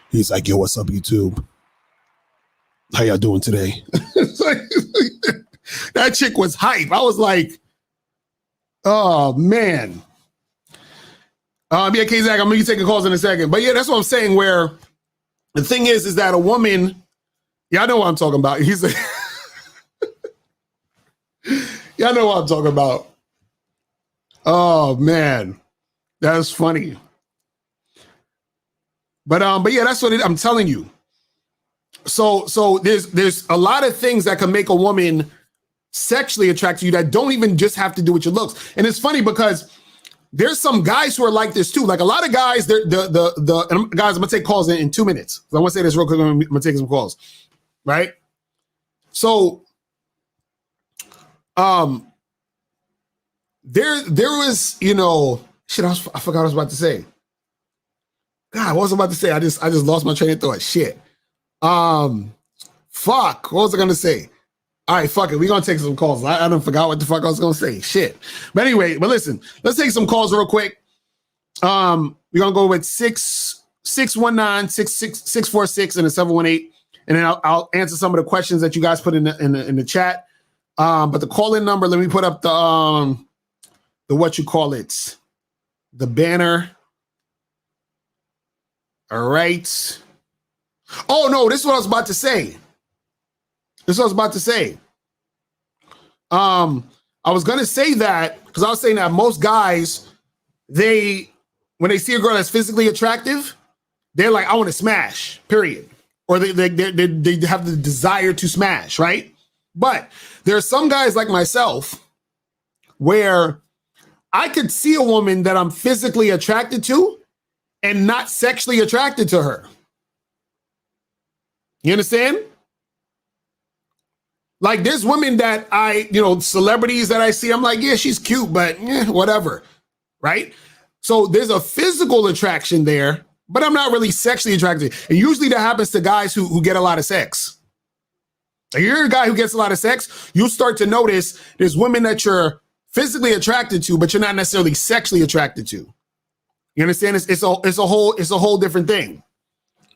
He's like, "Yo, what's up, YouTube? How y'all doing today?" That chick was hype. I was like, "Oh man." Yeah, K-Zach, I'm gonna be taking calls in a second. But yeah, that's what I'm saying. Where the thing is that a woman, yeah, I know what I'm talking about. He's like, yeah, I know what I'm talking about. Oh man, that's funny. But yeah, that's what I'm telling you. So there's a lot of things that can make a woman sexually attracted to you that don't even just have to do with your looks. And it's funny because there's some guys who are like this too. Like a lot of guys, and guys, I'm gonna take calls in 2 minutes. I want to say this real quick. I'm gonna take some calls, right? So, there was, you know, shit. I forgot what I was about to say. God, what was I about to say? I just lost my train of thought. Shit. Fuck. What was I gonna say? All right, fuck it. We're gonna take some calls. I don't forgot what the fuck I was gonna say. Shit. But anyway, but listen, let's take some calls real quick. We're gonna go with 619-646 and a 718, and then I'll answer some of the questions that you guys put in the chat. But the call-in number, let me put up the what you call it, the banner. All right. Oh no, this is what I was about to say. I was gonna say that because I was saying that most guys, when they see a girl that's physically attractive, they're like, "I want to smash," period. Or they have the desire to smash, right? But there are some guys like myself where I could see a woman that I'm physically attracted to and not sexually attracted to her. You understand? Like there's women that celebrities that I see, I'm like, yeah, she's cute, but whatever, right? So there's a physical attraction there, but I'm not really sexually attracted. And usually that happens to guys who get a lot of sex. If you're a guy who gets a lot of sex, you'll start to notice there's women that you're physically attracted to, but you're not necessarily sexually attracted to. You understand? It's a whole different thing.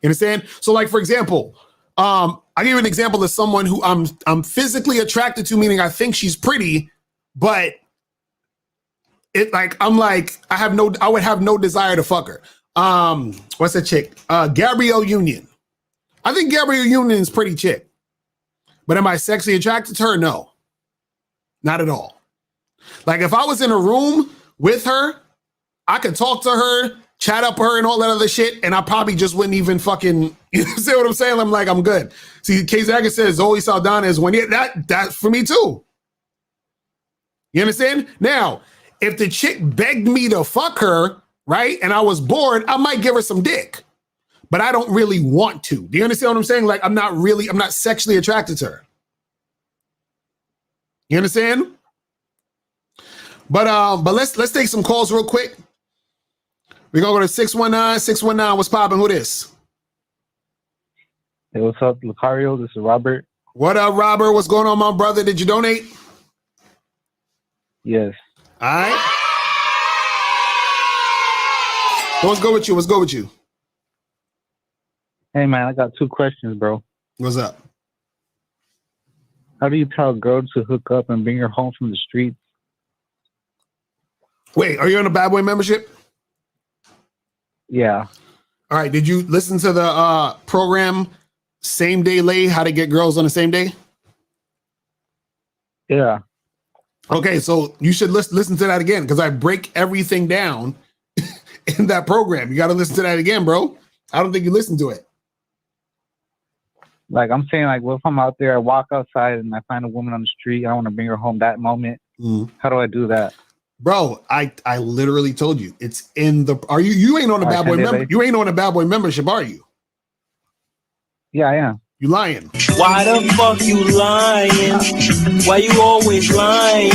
You understand? So like, for example, I'll give you an example of someone who I'm physically attracted to, meaning I think she's pretty, but I would have no desire to fuck her. What's that chick? Gabrielle Union. I think Gabrielle Union is pretty chick, but am I sexually attracted to her? No, not at all. Like if I was in a room with her, I could talk to her, chat up her and all that other shit, and I probably just wouldn't even fucking, you see what I'm saying? I'm like, I'm good. See, K-Zaga says Zoe Saldana is one. Yeah, that for me too. You understand? Now, if the chick begged me to fuck her, right, and I was bored, I might give her some dick, but I don't really want to. Do you understand what I'm saying? Like, I'm not sexually attracted to her. You understand? But let's take some calls real quick. We're gonna go to 619. 619, what's poppin'? Who this? Hey, what's up, Locario? This is Robert. What up, Robert? What's going on, my brother? Did you donate? Yes. All right. What's good with you? What's good with you? Hey, man, I got 2 questions, bro. What's up? How do you tell a girl to hook up and bring her home from the streets? Wait, are you on a Bad Boy membership? Yeah. All right. Did you listen to the program Same Day Lay, How to Get Girls on the Same Day? Yeah. Okay, so you should listen to that again because I break everything down in that program. You got to listen to that again, bro. I don't think you listened to it. Like, I'm saying, like, what if I'm out there, I walk outside and I find a woman on the street, I want to bring her home that moment. How do I do that? Bro, I literally told you. It's in the you ain't on the Bad Boy member. You ain't on a Bad Boy membership, are you? Yeah, I am. You lying. Why the fuck you lying? Why you always lying?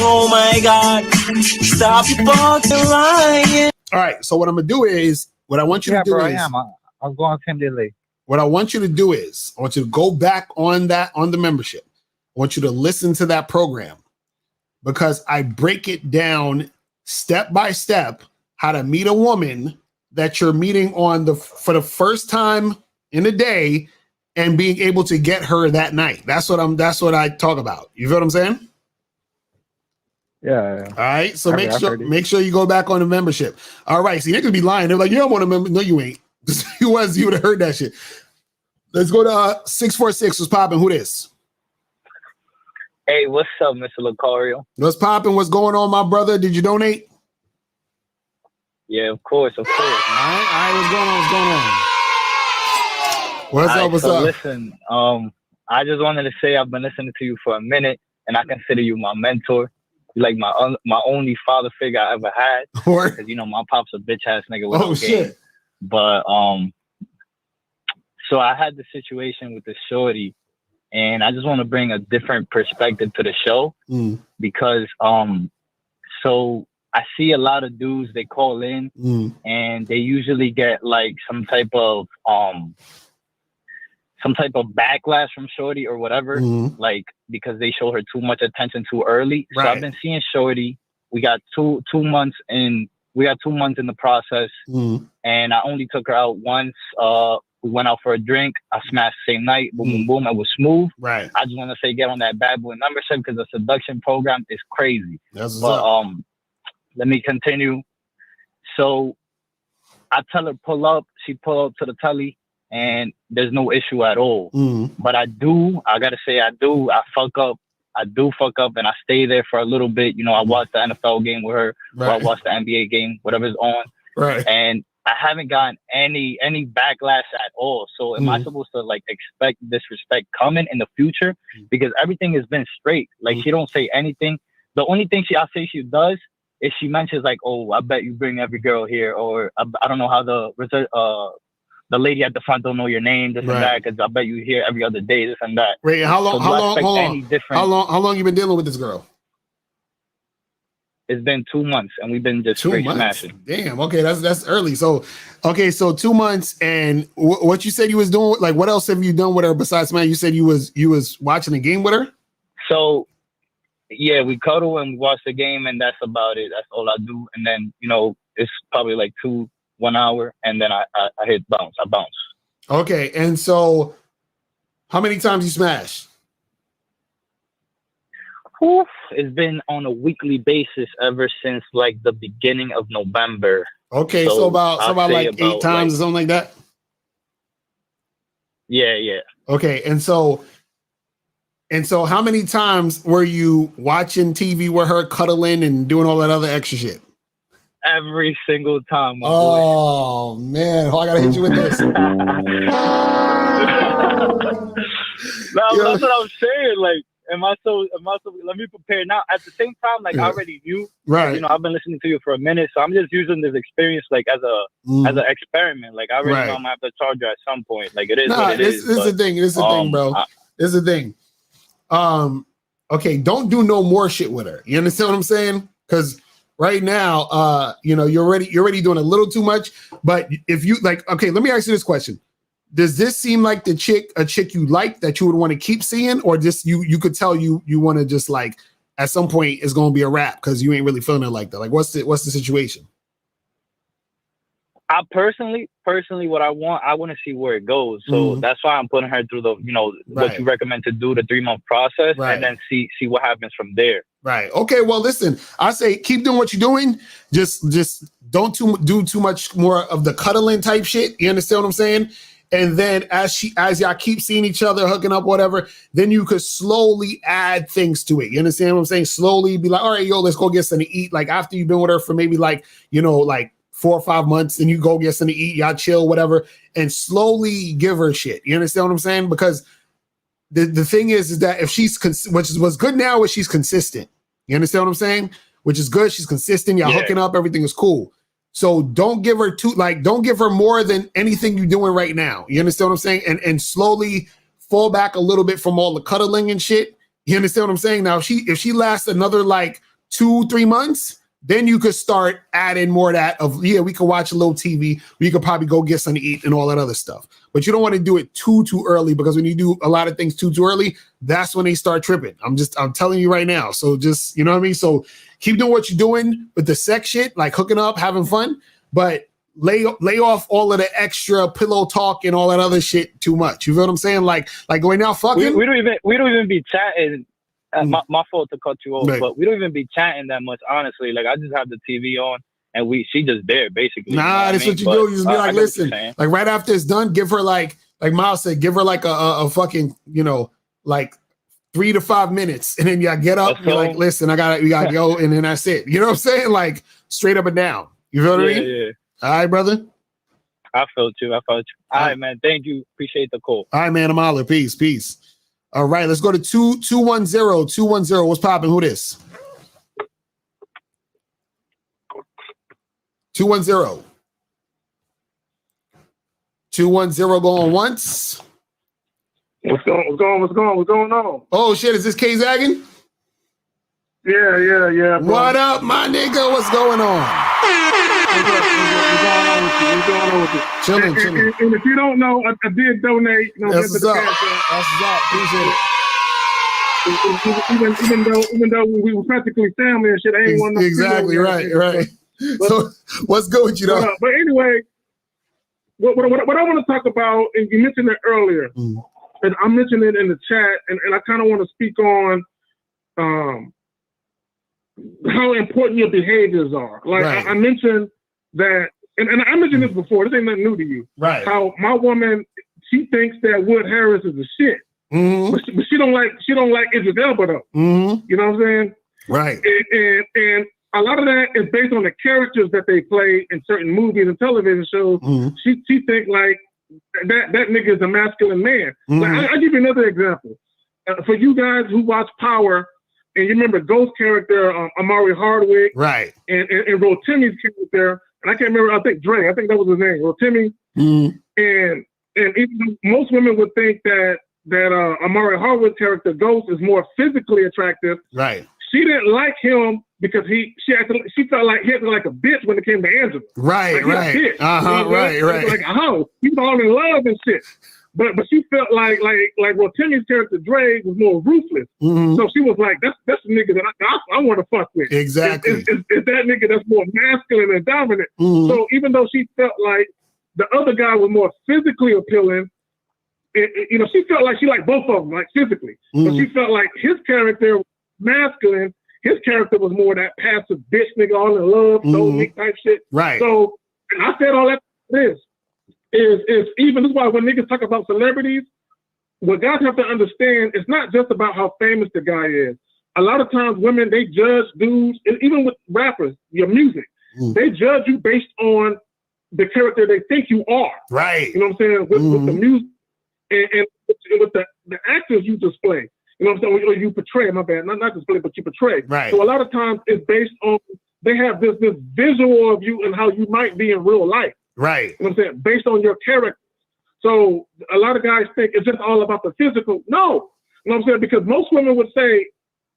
Oh my God. Stop fucking lying. All right. So what I'm going to do is, what I want you to do is. I am. I'll go on Same Day Late. What I want you to do is, I want you to go back on the membership. I want you to listen to that program because I break it down step by step how to meet a woman that you're meeting for the first time in a day and being able to get her that night. That's what I talk about. You feel what I'm saying? Yeah. All right. So make sure you go back on the membership. All right. See, they could be lying. They're like, you don't want to member. No, you ain't. You would have heard that shit. Let's go to 646. What's popping? Who this? Hey, what's up, Mr. Locario? What's popping? What's going on, my brother? Did you donate? Yeah, of course. All right. What's going on? What's up? Listen, I just wanted to say I've been listening to you for a minute, and I consider you my mentor. You're like my only father figure I ever had. Because my pop's a bitch ass nigga with no game. Shit. But so I had the situation with the shorty, and I just want to bring a different perspective to the show because so I see a lot of dudes, they call in and they usually get like some type of backlash from shorty or whatever, like because they show her too much attention too early. Right. So I've been seeing shorty. We got two months in the process, and I only took her out once. We went out for a drink. I smashed the same night. Boom, boom, boom. It was smooth. Right. I just want to say, get on that Bad Boy membership because the seduction program is crazy. That's let me continue. So I tell her pull up. She pull up to the telly, and there's no issue at all. But I gotta say I fuck up. I do fuck up, and I stay there for a little bit. I watch the NFL game with her, or I watch the NBA game, whatever's on. Right. And I haven't gotten any backlash at all. So am I supposed to like expect disrespect coming in the future? Because everything has been straight. Like she don't say anything. The only thing I say she does is she mentions like, "Oh, I bet you bring every girl here," or I don't know how the lady at the front don't know your name, this and that, because I bet you here every other day, this and that. Wait, how long you been dealing with this girl? It's been 2 months, and we've been just straight smashing. Damn. Okay, that's early. So 2 months, and what you said you was doing? Like, what else have you done with her besides, man? You said you was watching the game with her. So, yeah, we cuddle and we watch the game, and that's about it. That's all I do. And then it's probably like 1 hour, and then I hit bounce. I bounce. Okay, and so how many times you smash? Oof, it's been on a weekly basis ever since like the beginning of November. Okay, so about like 8 times or something like that. Yeah. Okay, and so how many times were you watching TV with her, cuddling and doing all that other extra shit? Every single time. Oh man, I gotta hit you with this. No, that's what I'm saying. Like, am I so? Let me prepare now. At the same time, like I already knew. Right. I've been listening to you for a minute, so I'm just using this experience like as an experiment. Like I already know I'm gonna have to charge you at some point. Like it is what it is. This is the thing. This is the thing, bro. This is the thing. Okay, don't do no more shit with her. You understand what I'm saying? Because right now, you're already doing a little too much. But if you like, okay, let me ask you this question. does this seem like a chick you like that you would want to keep seeing, or just you could tell you want to just like at some point it's gonna be a wrap because you ain't really feeling it like that? Like what's the situation? I personally, what I want to see where it goes. So that's why I'm putting her through the, what you recommend to do, the 3-month process, and then see what happens from there. Right. Okay. Well, listen, I say keep doing what you're doing. Just don't do too much more of the cuddling type shit. You understand what I'm saying? And then as y'all keep seeing each other, hooking up, whatever, then you could slowly add things to it. You understand what I'm saying? Slowly be like, all right, yo, let's go get something to eat. Like after you've been with her for maybe like, like 4 or 5 months, and you go get something to eat, y'all chill, whatever, and slowly give her shit. You understand what I'm saying? Because the thing is that if she's, which is what's good now is she's consistent. You understand what I'm saying? Which is good. She's consistent. Y'all hooking up. Everything is cool. So don't give her don't give her more than anything you're doing right now. You understand what I'm saying? And slowly fall back a little bit from all the cuddling and shit. You understand what I'm saying? Now, if she lasts another like 2-3 months, then you could start adding more of that we could watch a little TV. We could probably go get something to eat and all that other stuff. But you don't want to do it too early, because when you do a lot of things too early, that's when they start tripping. I'm telling you right now. So just, you know what I mean? So keep doing what you're doing with the sex shit, like hooking up, having fun, but lay off all of the extra pillow talk and all that other shit too much. You feel what I'm saying? Like going now fucking. We don't even be chatting. My fault to cut you off, but we don't even be chatting that much, honestly. Like I just have the TV on and she just there basically. Nah, that's what you do. You just be like, listen, like right after it's done, give her like Miles said, give her like a fucking, like 3 to 5 minutes, and then y'all get up. You're like, listen, we gotta go, and then that's it. You know what I'm saying? Like straight up and down. You feel what I mean? Yeah. All right, brother. I felt you. All right, man. Thank you. Appreciate the call. All right, man. I'm holler. Peace. All right, let's go to 210. 210. What's popping? Who this? 210. 210 going once. What's going on? Oh shit, is this K Zaggin? Yeah. Bro. What up, my nigga? What's going on? What's going on with you? Chilling. And if you don't know, I did donate. That's what's up. Appreciate it. Even though we were practically family and shit, I ain't want to. Exactly right. But, so what's good with you though? But anyway, what I want to talk about, and you mentioned it earlier, and I mentioned it in the chat, and I kind of want to speak on how important your behaviors are. Like I mentioned that, and I mentioned this before. This ain't nothing new to you. Right. How my woman, she thinks that Wood Harris is the shit, but she don't like Idris Elba though. You know what I'm saying? Right. And a lot of that is based on the characters that they play in certain movies and television shows. She think like that nigga is a masculine man. Like, I'll give you another example. For you guys who watch Power, and you remember Ghost character, Amari Hardwick, right, and Rotimi's character, and I can't remember, I think Dre, I think that was his name, Rotimi. And even most women would think that Amari Hardwick's character, Ghost, is more physically attractive. Right. She didn't like him because she felt like he acted like a bitch when it came to Angela. Right. Right. You know, right. Like a hoe. He was all in love and shit. But she felt like Timi's character Dre was more ruthless. So she was like, that's the nigga that I want to fuck with. Exactly. It's that nigga that's more masculine and dominant. So even though she felt like the other guy was more physically appealing, she felt like she liked both of them, like physically. But she felt like his character was masculine. His character was more that passive bitch nigga, all in love, no meat type shit. Right. So and I said all that is even this is why when niggas talk about celebrities, what guys have to understand, it's not just about how famous the guy is. A lot of times women, they judge dudes, even with rappers, your music, they judge you based on the character they think you are. Right. You know what I'm saying? With the music and with the actors you display. You know what I'm saying? Or you portray, my bad, not display, but you portray. Right. So a lot of times it's based on, they have this visual of you and how you might be in real life. Right. You know what I'm saying? Based on your character. So a lot of guys think it's just all about the physical. No. You know what I'm saying? Because most women would say,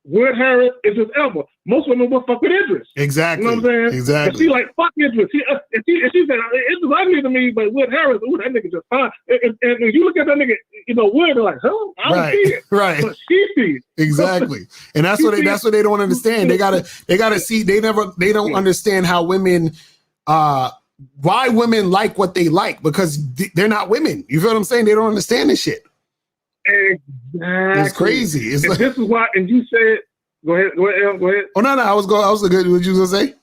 Wood Harris is his elbow. Most women will fuck with Idris. Exactly. You know what I'm saying? Exactly. But she like, fuck Idris. She said, Idris ugly to me, but Wood Harris, ooh, that nigga just fine. And if you look at that nigga, Wood, they're like, huh? I don't see it. Right. But she sees it. Exactly. And that's what they don't understand. They gotta see, they don't understand how women, why women like what they like, because they're not women. You feel what I'm saying? They don't understand this shit. Exactly. It's crazy. It's like, this is why, and you said, go ahead. Oh, no, I was good. What you gonna say?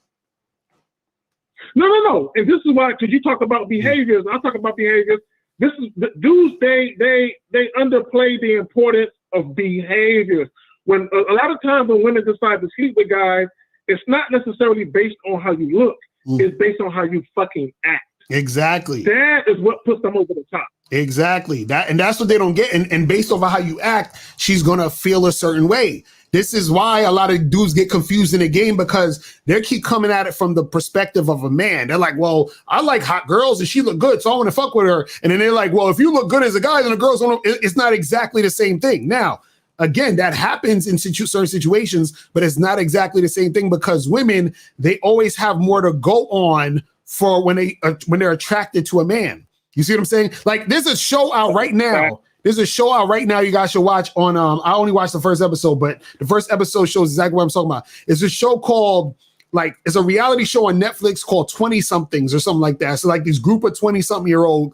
No. And this is why, because you talk about behaviors, I talk about behaviors. This is the dudes, they underplay the importance of behaviors. When a lot of times when women decide to sleep with guys, it's not necessarily based on how you look. It's based on how you fucking act. Exactly. That is what puts them over the top. Exactly. That's what they don't get. And based over how you act, she's gonna feel a certain way. This is why a lot of dudes get confused in the game, because they keep coming at it from the perspective of a man. They're like, well, I like hot girls and she look good, so I want to fuck with her. And then they're like, well, if you look good as a guy, then the girls don't. It's not exactly the same thing. Now, again, that happens in certain situations, but it's not exactly the same thing, because women, they always have more to go on for when they're attracted to a man. You see what I'm saying? Like, there's a show out right now. You guys should watch on, I only watched the first episode, but the first episode shows exactly what I'm talking about. It's a show called, it's a reality show on Netflix called 20 somethings or something like that. So like this group of 20 something year old,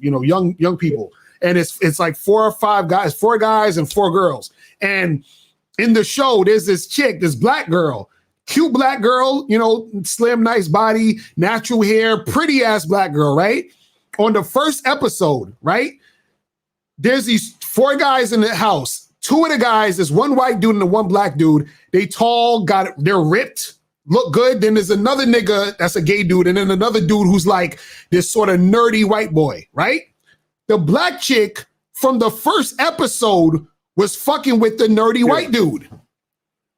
young people. And it's like four guys and 4 girls. And in the show, there's this chick, this black girl, cute black girl, slim, nice body, natural hair, pretty ass black girl, right? On the first episode, right? There's these 4 guys in the house. 2 of the guys, there's one white dude and the one black dude. They tall, they're ripped, look good. Then there's another nigga that's a gay dude, and then another dude who's like this sort of nerdy white boy, right? The black chick from the first episode was fucking with the nerdy white dude.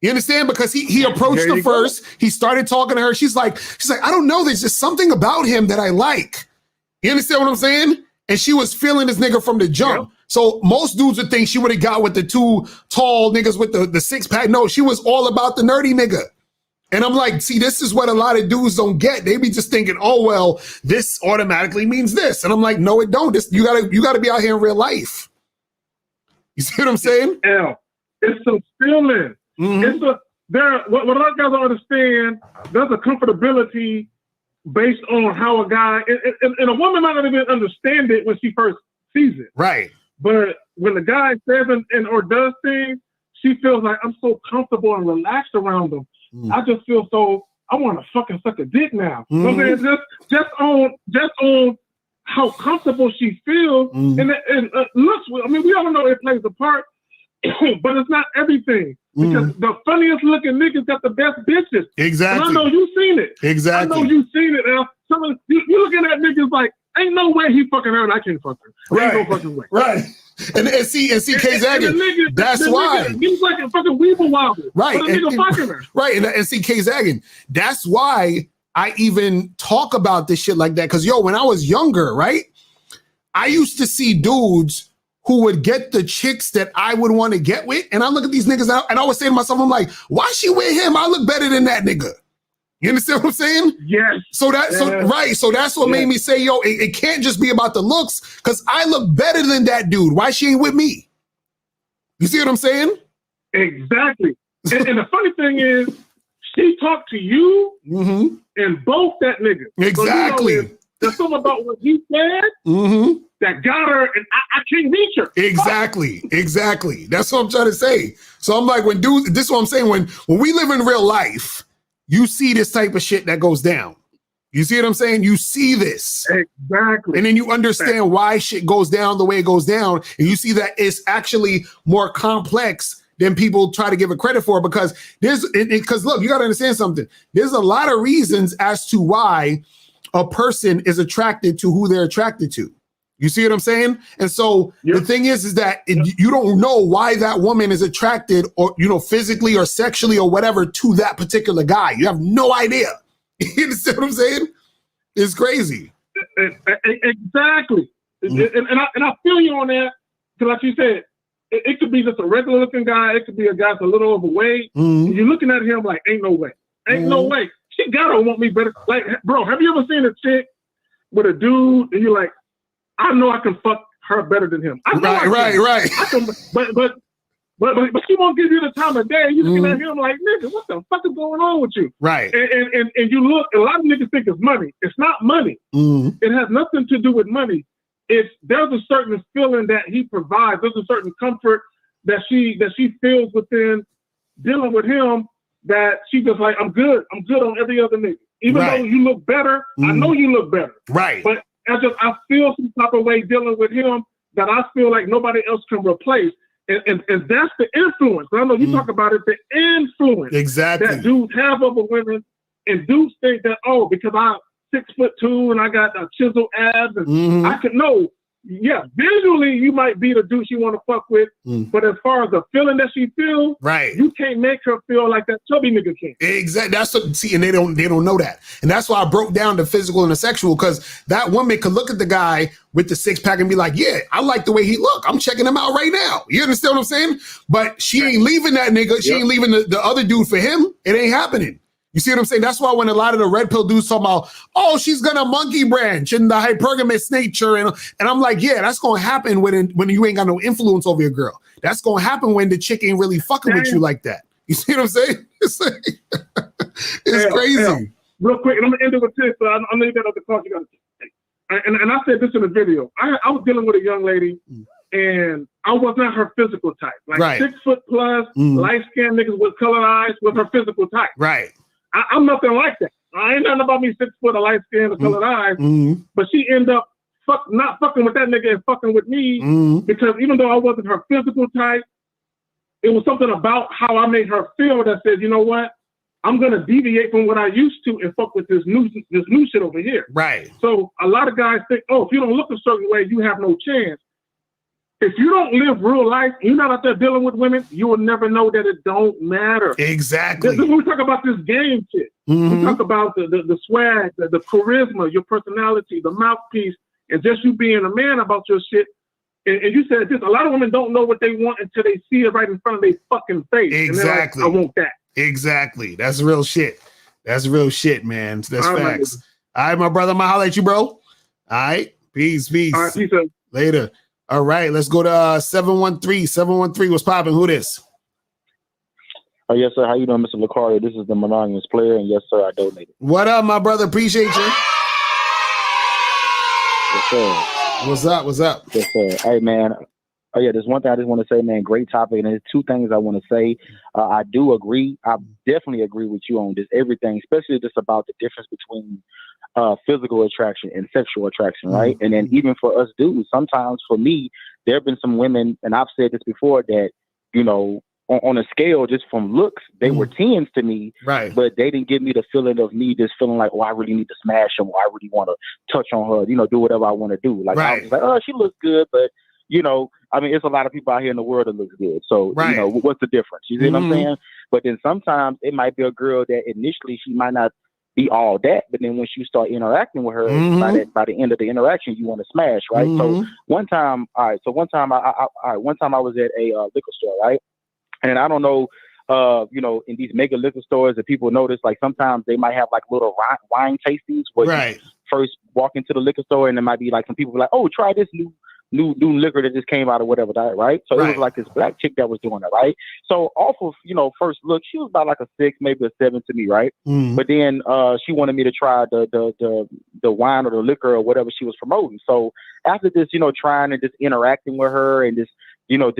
You understand? Because he approached her first. He started talking to her. She's like, I don't know. There's just something about him that I like. You understand what I'm saying? And she was feeling this nigga from the jump. Yeah. So most dudes would think she would have got with the 2 tall niggas with the 6-pack. No, she was all about the nerdy nigga. And I'm like, see, this is what a lot of dudes don't get. They be just thinking, oh, well, this automatically means this. And I'm like, no, it don't. You gotta be out here in real life. You see what I'm saying? Yeah. It's some feeling. Mm-hmm. What a lot of guys don't understand, there's a comfortability based on how a guy, and a woman might not even understand it when she first sees it. Right. But when the guy says or does things, she feels like, I'm so comfortable and relaxed around him. I just feel so, I want to fucking suck a dick now. Mm-hmm. Just on how comfortable she feels. Mm-hmm. And looks, I mean, we all know it plays a part, but it's not everything. Because the funniest looking niggas got the best bitches. Exactly. And I know you've seen it. Exactly. I know you've seen it. Now, you looking at niggas like, ain't no way he fucking her and I can't fuck her. Right. Ain't no fucking way. Right. And see K-Zaggin, that's why. He's like a fucking weeble wobble. Right. But a nigga fucking her. Right. And see K-Zaggin, that's why I even talk about this shit like that. Because, when I was younger, right, I used to see dudes who would get the chicks that I would want to get with. And I look at these niggas and I would say to myself, I'm like, why she with him? I look better than that nigga. You understand what I'm saying? Yes. So that's what made me say, it can't just be about the looks, because I look better than that dude. Why she ain't with me? You see what I'm saying? Exactly. and the funny thing is, she talked to you and both that nigga. Exactly. So, there's something about what he said that got her, and I can't reach her. Exactly. That's what I'm trying to say. So I'm like, this is what I'm saying, when we live in real life, you see this type of shit that goes down. You see what I'm saying? You see this. Exactly. And then you understand why shit goes down the way it goes down. And you see that it's actually more complex than people try to give it credit for, because look, you got to understand something. There's a lot of reasons as to why a person is attracted to who they're attracted to. You see what I'm saying? And so the thing is that you don't know why that woman is attracted, or, physically or sexually or whatever, to that particular guy. You have no idea. You understand what I'm saying? It's crazy. Exactly. And I feel you on that. Because like you said, it could be just a regular looking guy. It could be a guy that's a little overweight. And you're looking at him like, ain't no way. Ain't no way. She gotta want me better. Like, bro, have you ever seen a chick with a dude and you're like, I know I can fuck her better than him. I know Right. I can, but she won't give you the time of day. You looking at him like, nigga, what the fuck is going on with you? Right. And you look, a lot of niggas think it's money. It's not money. It has nothing to do with money. There's a certain feeling that he provides. There's a certain comfort that she feels within dealing with him, that she just like, I'm good on every other nigga. Even though you look better, I know you look better. Right. But I feel some type of way dealing with him that I feel like nobody else can replace. And that's the influence. I know you talk about it, the influence that dudes have over women, and dudes think that, oh, because I'm 6'2" and I got chiseled abs and I can know. Yeah, visually you might be the dude she want to fuck with, but as far as the feeling that she feels, you can't make her feel like that chubby nigga can. Exactly. That's what, see, and they don't know that, and that's why I broke down the physical and the sexual, because that woman could look at the guy with the 6-pack and be like, yeah, I like the way he look. I'm checking him out right now. You understand what I'm saying? But she ain't leaving that nigga. She ain't leaving the other dude for him. It ain't happening. You see what I'm saying? That's why when a lot of the red pill dudes talk about, oh, she's gonna monkey branch and the hypergamous nature, and I'm like, yeah, that's gonna happen when you ain't got no influence over your girl. That's gonna happen when the chick ain't really fucking with you like that. You see what I'm saying? It's like, it's crazy. Real quick, and I'm gonna end it with this. So I know you got other calls you got to take. And I said this in the video. I was dealing with a young lady, and I was not her physical type. Like 6 foot plus, light skinned niggas with colored eyes was her physical type. Right. I'm nothing like that. I ain't nothing about me 6 foot, a light skin, a colored eyes. But she ended up not fucking with that nigga and fucking with me because even though I wasn't her physical type, it was something about how I made her feel that said, you know what? I'm gonna deviate from what I used to and fuck with this new shit over here. Right. So a lot of guys think, oh, if you don't look a certain way, you have no chance. If you don't live real life, you're not out there dealing with women, you will never know that it don't matter. Exactly. This is when we talk about this game shit. We talk about the swag, the charisma, your personality, the mouthpiece, and just you being a man about your shit. And you said this, a lot of women don't know what they want until they see it right in front of their fucking face. Exactly. And they're like, I want that. Exactly. That's real shit. That's real shit, man. That's facts. All right, my brother. I'm gonna holler at you, bro. All right. Peace. All right, peace. Later. All right, let's go to 713. 713, what's popping? Who this? Oh, yes, sir. How you doing, Mr. Locario? This is the monogamous player, and yes, sir, I donated. What up, my brother? Appreciate you. Yes, sir. What's up? Yes, sir. Hey, man. Oh, yeah, there's one thing I just want to say, man. Great topic, and there's two things I want to say. I do agree. I definitely agree with you on this, everything, especially just about the difference between physical attraction and sexual attraction, right? And then even for us dudes, sometimes for me, there have been some women, and I've said this before, that, you know, on a scale just from looks, they were 10s to me, right? But they didn't give me the feeling of me just feeling like, oh, I really need to smash them, or I really want to touch on her, you know, do whatever I want to do. Like, I was like, oh, she looks good, but, you know, I mean, it's a lot of people out here in the world that looks good. So, you know, what's the difference? You see what I'm saying? But then sometimes it might be a girl that initially she might not be all that, but then once you start interacting with her, by the end of the interaction, you want to smash, right? So one time I was at a liquor store, right? And I don't know, you know, in these mega liquor stores that people notice, like sometimes they might have like little wine tastings where you first walk into the liquor store, and there might be like some people like, oh, try this new liquor that just came out or whatever, right? So it was like this black chick that was doing it, right? So off of, you know, first look, she was about like a 6, maybe a 7 to me, right? But then she wanted me to try the wine or the liquor or whatever she was promoting. So after this, you know, trying and just interacting with her and just, you know,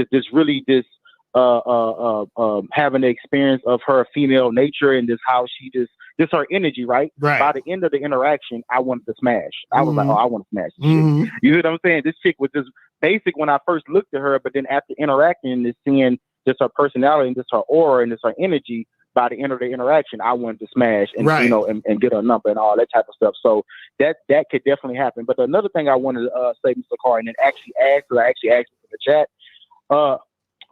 having the experience of her female nature and just how she just her energy, right? By the end of the interaction, I wanted to smash. I was like, oh, I want to smash this chick. You know what I'm saying? This chick was just basic when I first looked at her, but then after interacting and just seeing just her personality and just her aura and just her energy, by the end of the interaction, I wanted to smash and you know and get her number and all that type of stuff. So that could definitely happen. But another thing I wanted to say, Mr. Carr, and then actually asked in the chat.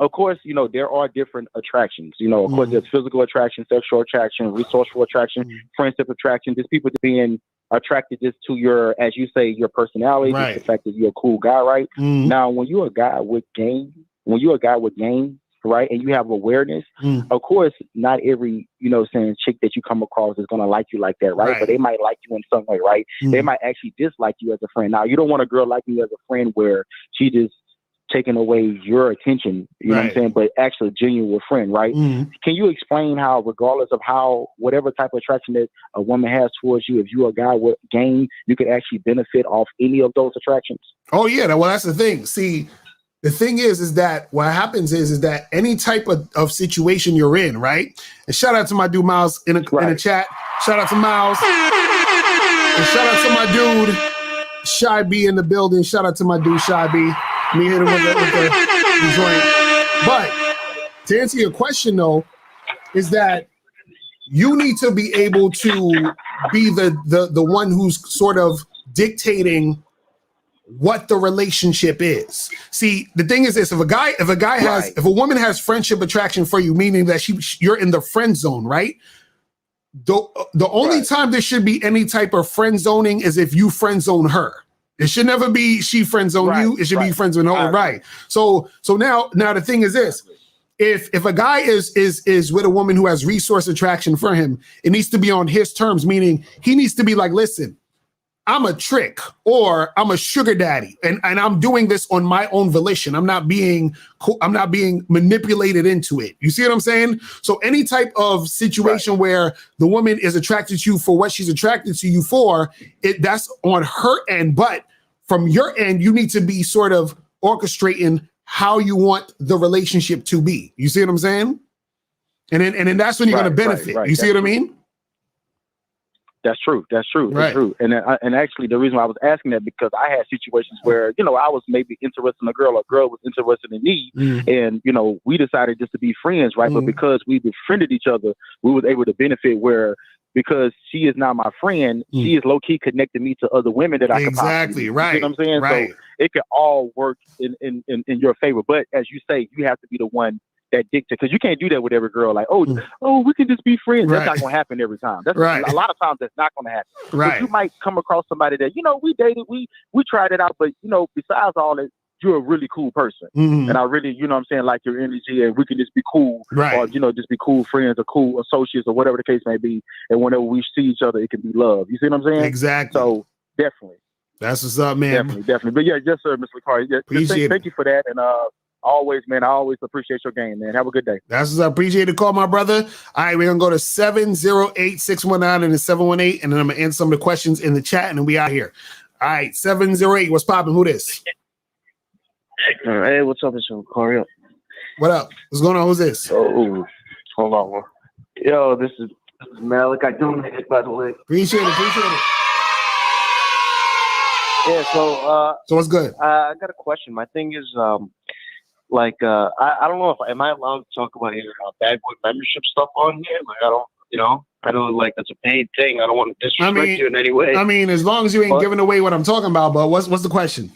Of course, you know, there are different attractions. You know, of course, there's physical attraction, sexual attraction, resourceful attraction, friendship attraction. There's people being attracted just to your, as you say, your personality, just the fact that you're a cool guy, right? Now, when you're a guy with game, when you're a guy with game, right, and you have awareness, of course, not every, chick that you come across is going to like you like that, right? But they might like you in some way, right? They might actually dislike you as a friend. Now, you don't want a girl like you as a friend where she just taking away your attention, you know what I'm saying, but actually a genuine friend, right? Can you explain how, regardless of whatever type of attraction that a woman has towards you, if you're a guy with game, you could actually benefit off any of those attractions? Oh, yeah. Well, that's the thing. See, the thing is that what happens is that any type of situation you're in, right? And shout out to my dude Miles in the chat. Shout out to Miles. And shout out to my dude Shy B in the building. Shout out to my dude Shy B. Me hit him with the joint. But to answer your question, though, is that you need to be able to be the one who's sort of dictating what the relationship is. See, the thing is this: if a woman has friendship attraction for you, meaning that you're in the friend zone, right? The only time there should be any type of friend zoning is if you friend zone her. It should never be she friend zone you. It should be friends with her, right? So now the thing is this: if a guy is with a woman who has resource attraction for him, it needs to be on his terms, meaning he needs to be like, listen, I'm a trick or I'm a sugar daddy, and I'm doing this on my own volition. I'm not being manipulated into it. You see what I'm saying? So any type of situation where the woman is attracted to you for what she's attracted to you for, that's on her end. But from your end, you need to be sort of orchestrating how you want the relationship to be. You see what I'm saying? And then that's when you're going to benefit. You see what I mean? That's true. That's true. And actually, the reason why I was asking that, because I had situations where, I was maybe interested in a girl was interested in me. And, we decided just to be friends, right? But because we befriended each other, we was able to benefit because she is now my friend, she is low-key connecting me to other women that I could possibly meet. Right. You know what I'm saying? Right. So it can all work in your favor. But as you say, you have to be the one that dictate, because you can't do that with every girl. Like, we can just be friends. That's not going to happen every time. That's a lot of times that's not going to happen. Right. But you might come across somebody that, we dated, we tried it out, but besides all that, you're a really cool person. And I really, like your energy, and we can just be cool, or, just be cool friends or cool associates or whatever the case may be. And whenever we see each other, it can be love. You see what I'm saying? Exactly. So definitely. That's what's up, man. Definitely. But yeah, yes, sir, Mr. Locario. Yeah, thank you for that. And always, man, I always appreciate your game, man. Have a good day. That's what's up. Appreciate the call, my brother. All right, we're going to go to 708-619 and the 718, and then I'm going to answer some of the questions in the chat, and then we out here. All right, 708, what's popping? Who this? All right, hey, what's up, Mr. Locario? What up? What's going on? Who's this? Oh, hold on, man. Yo, this is Malik. I donated, by the way. Appreciate it. Yeah, so what's good? I got a question. My thing is, I don't know if am I allowed to talk about your bad boy membership stuff on here? Like, I don't, I know, like, that's a paid thing. I don't want to disrespect you in any way. I mean, as long as you ain't giving away what I'm talking about, but what's the question?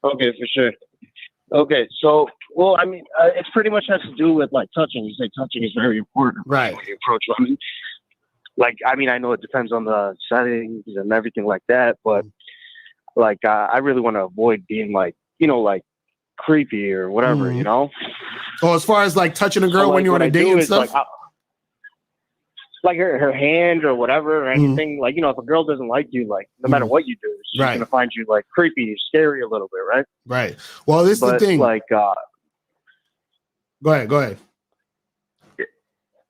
Okay, for sure. Okay, so, well, I mean, it pretty much has to do with, like, touching. You say touching is very important. Right. When you approach women. I know it depends on the settings and everything like that, but, I really want to avoid being, like, creepy or whatever, Oh, as far as, like, touching a girl when you're on a date and stuff? Like her hand or whatever or anything. Like, if a girl doesn't like you, like, no matter what you do, she's going to find you, like, creepy, scary a little bit, right? Right. Well, this is the thing. Like, Go ahead.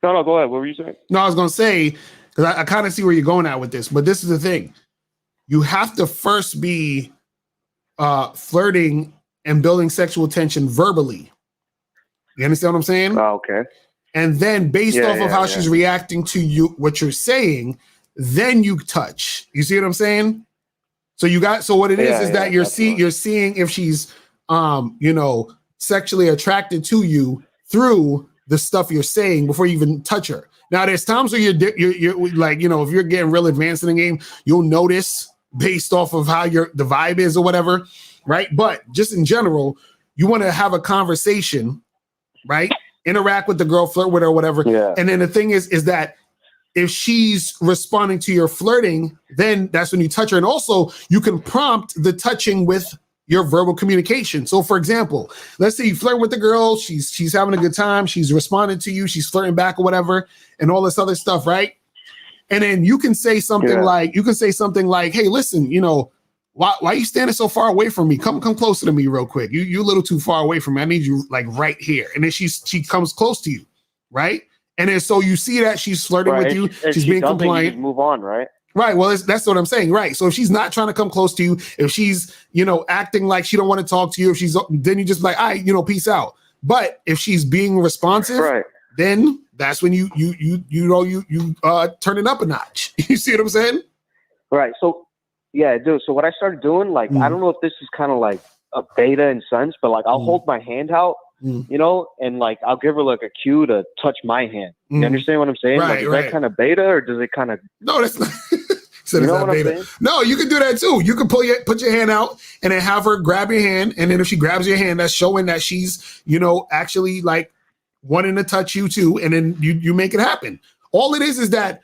No, go ahead. What were you saying? No, I was going to say, because I kind of see where you're going at with this, but this is the thing. You have to first be flirting and building sexual tension verbally. You understand what I'm saying? Oh, okay. And then based off of how she's reacting to you, what you're saying, then you touch. You see what I'm saying? So what it is that you're seeing if she's sexually attracted to you through the stuff you're saying before you even touch her. Now there's times where you're like, if you're getting real advanced in the game, you'll notice based off of how the vibe is or whatever, right? But just in general, you want to have a conversation, right? Interact with the girl, flirt with her, whatever. Yeah. And then the thing is that if she's responding to your flirting, then that's when you touch her. And also you can prompt the touching with your verbal communication. So for example, let's say you flirt with the girl, she's having a good time, she's responding to you, she's flirting back or whatever, and all this other stuff, right? And then you can say something like, hey, listen, you know, why are you standing so far away from me? Come closer to me real quick. You a little too far away from me. I need you like right here. And then she comes close to you, right? And then so you see that she's flirting with you, she's being compliant. You move on, right? Right. Well, that's what I'm saying. Right. So if she's not trying to come close to you, if she's, you know, acting like she don't want to talk to you, then you just like, all right, you know, peace out. But if she's being responsive, then that's when you turn it up a notch. You see what I'm saying? Right. So yeah, dude. So what I started doing, like, I don't know if this is kind of like a beta in sense, but like I'll hold my hand out, you know, and like I'll give her like a cue to touch my hand. You understand what I'm saying? Right, like, is that kind of beta, or does it kind of? No, that's not. You know what I'm saying? No, you can do that too. You can put your hand out and then have her grab your hand, and then if she grabs your hand, that's showing that she's, you know, actually like wanting to touch you too, and then you make it happen. All it is that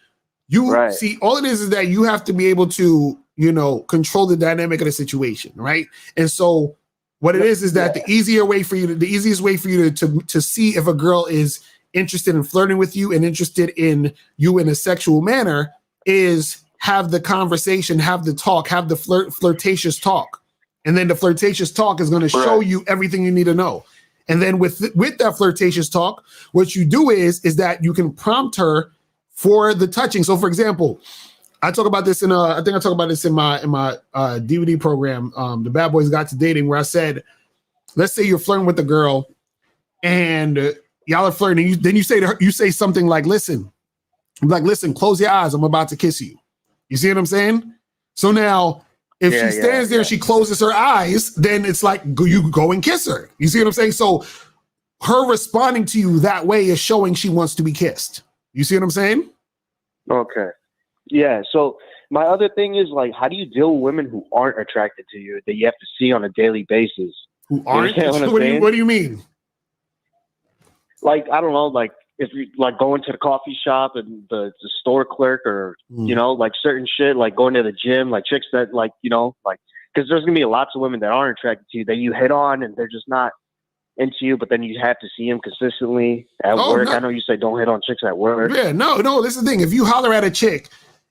you see. All it is that you have to be able to, you know, control the dynamic of the situation, right? And so what it is that the easiest way for you to see if a girl is interested in flirting with you and interested in you in a sexual manner is have the conversation, have the talk, have the flirtatious talk. And then the flirtatious talk is going to show you everything you need to know. And then with that flirtatious talk, what you do is that you can prompt her for the touching. So for example, I talk about this in my DVD program, The Bad Boys Got to Dating, where I said, let's say you're flirting with a girl and y'all are flirting, and then you say to her, you say something like, listen, close your eyes, I'm about to kiss you. You see what I'm saying? So now if she stands there and she closes her eyes, then it's like you go and kiss her. You see what I'm saying? So her responding to you that way is showing she wants to be kissed. You see what I'm saying? Okay. Yeah. So my other thing is, like, how do you deal with women who aren't attracted to you that you have to see on a daily basis? Who aren't? What do you mean? Like, I don't know, like if you like going to the coffee shop and the store clerk, or you know, like certain shit, like going to the gym, like chicks that, like, you know, like, because there's gonna be lots of women that aren't attracted to you that you hit on and they're just not into you, but then you have to see them consistently at work. No. I know you say don't hit on chicks at work. Yeah, no, this is the thing. If you holler at a chick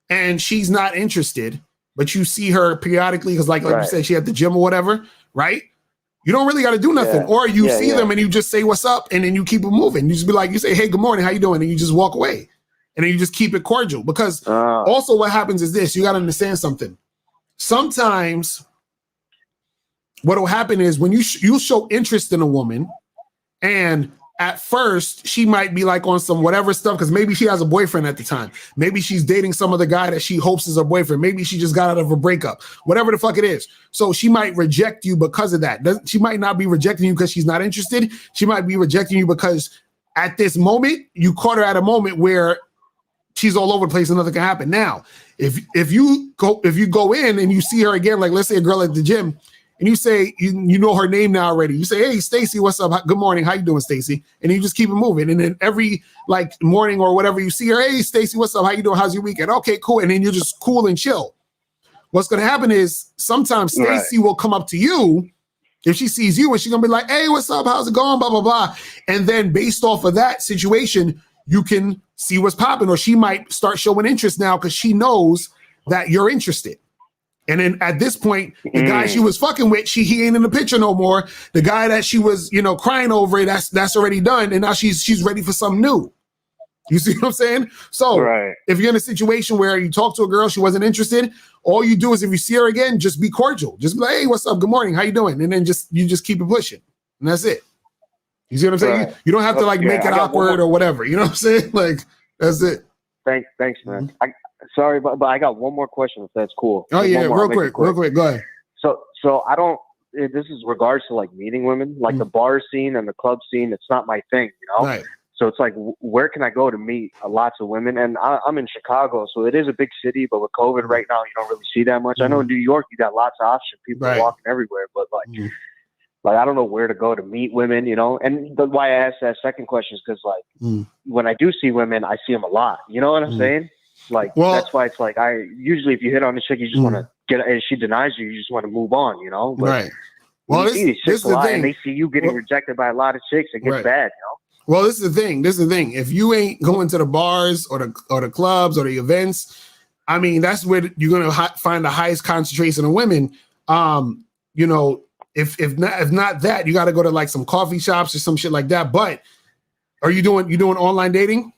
and she's not interested, but you see her periodically, because like you said, she at the gym or whatever, right? You don't really got to do nothing. Or you see them and you just say what's up, and then you keep it moving. You just be like, you say, hey, good morning, how you doing? And you just walk away. And then you just keep it cordial. Because also what happens is this, you got to understand something. Sometimes what will happen is when you show interest in a woman, and at first she might be like on some whatever stuff, because maybe she has a boyfriend at the time. Maybe she's dating some other guy that she hopes is her boyfriend. Maybe she just got out of a breakup, whatever the fuck it is. So she might reject you because of that. She might not be rejecting you because she's not interested. She might be rejecting you because at this moment, you caught her at a moment where she's all over the place and nothing can happen. Now, if you go in and you see her again, like let's say a girl at the gym, and you say, you know her name now already. You say, hey, Stacy, what's up? Good morning. How you doing, Stacy? And you just keep it moving. And then every like morning or whatever, you see her, hey, Stacy, what's up? How you doing? How's your weekend? Okay, cool. And then you're just cool and chill. What's going to happen is sometimes Stacy will come up to you if she sees you, and she's going to be like, hey, what's up? How's it going? Blah, blah, blah. And then based off of that situation, you can see what's popping, or she might start showing interest now because she knows that you're interested. And then at this point, the guy she was fucking with, he ain't in the picture no more. The guy that she was, you know, crying over, that's already done. And now she's ready for something new. You see what I'm saying? So if you're in a situation where you talk to a girl, she wasn't interested, all you do is if you see her again, just be cordial. Just be like, hey, what's up? Good morning. How you doing? And then you just keep it pushing. And that's it. You see what I'm saying? You don't have to like make it awkward or whatever. You know what I'm saying? Like, that's it. Thanks, man. Sorry, but I got one more question, if that's cool. Oh, yeah, real quick. Go ahead. So I don't, this is regards to like meeting women, like the bar scene and the club scene. It's not my thing, you know? Right. So it's like, where can I go to meet lots of women? And I'm in Chicago, so it is a big city, but with COVID right now, you don't really see that much. I know in New York, you got lots of options. People are walking everywhere, but like, like, I don't know where to go to meet women, you know? And why I asked that second question is because, like, when I do see women, I see them a lot. You know what I'm saying? Like, that's why it's like, usually if you hit on a chick, you just want to get, and she denies you, you just want to move on, you know? But Well, you see these this chicks is a the lot, thing. and they see you getting rejected by a lot of chicks. It gets bad, you know. Well, this is the thing. This is the thing. If you ain't going to the bars or the clubs or the events, I mean, that's where you're gonna find the highest concentration of women. You know, if not that, you got to go to like some coffee shops or some shit like that. But are you doing online dating?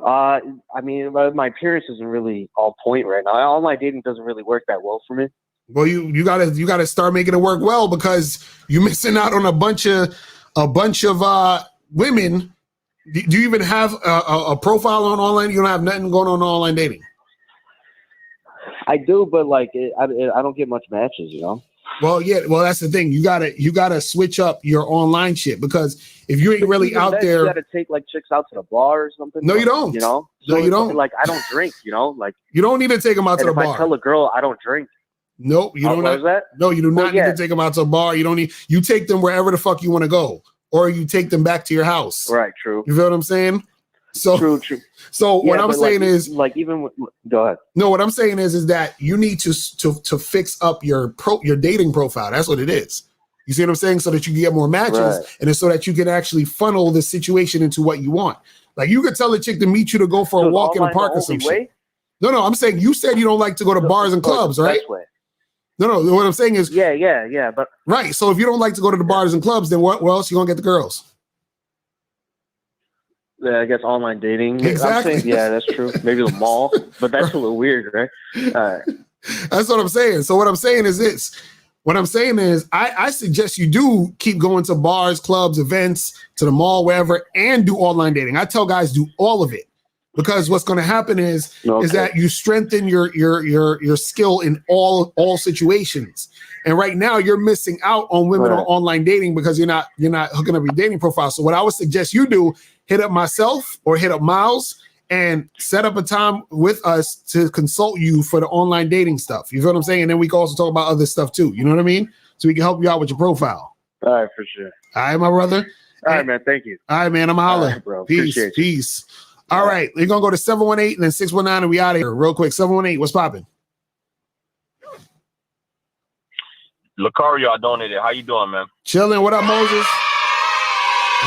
I mean, my appearance isn't really on point right now. Online dating doesn't really work that well for me. Well, you gotta start making it work well, because you're missing out on a bunch of women. Do you even have a profile on online? You don't have nothing going on online dating. I do, but like I don't get much matches, you know. Well, yeah. Well, that's the thing. You gotta switch up your online shit, because if you ain't really out there, you gotta take like chicks out to the bar or something. No, you don't. You know. No, you don't. Like I don't drink. You know. Like you don't need to take them out to the bar. If I tell a girl I don't drink. Nope, you don't. No, you do not need to take them out to a bar. You don't need. You take them wherever the fuck you want to go, or you take them back to your house. Right. True. You feel what I'm saying? So true. So what I'm saying is, like even go ahead. No, what I'm saying is that you need to fix up your dating profile. That's what it is. You see what I'm saying? So that you can get more matches, and it's so that you can actually funnel the situation into what you want. Like you could tell a chick to meet you to go for a walk in a park or some shit. No, I'm saying you said you don't like to go to bars and clubs, right? No, what I'm saying is, yeah, but right. So if you don't like to go to the bars and clubs, then what else you gonna get the girls? Yeah, I guess online dating. Exactly. I'm saying, yeah, that's true. Maybe the mall, but that's a little weird, right? That's what I'm saying. So what I'm saying is this. What I'm saying is I suggest you do keep going to bars, clubs, events, to the mall, wherever, and do online dating. I tell guys do all of it, because what's going to happen is that you strengthen your skill in all situations. And right now you're missing out on women on online dating because you're not hooking up your dating profile. So what I would suggest you do, hit up myself or hit up Miles and set up a time with us to consult you for the online dating stuff. You feel what I'm saying? And then we can also talk about other stuff too. You know what I mean? So we can help you out with your profile. All right, for sure. All right, my brother. All right, man. Thank you. All right, man. I'm holler. Right, bro. Peace. All right. We're going to go to 718 and then 619 and we out of here real quick. 718, what's popping? Locario, I donated. How you doing, man? Chilling. What up, Moses?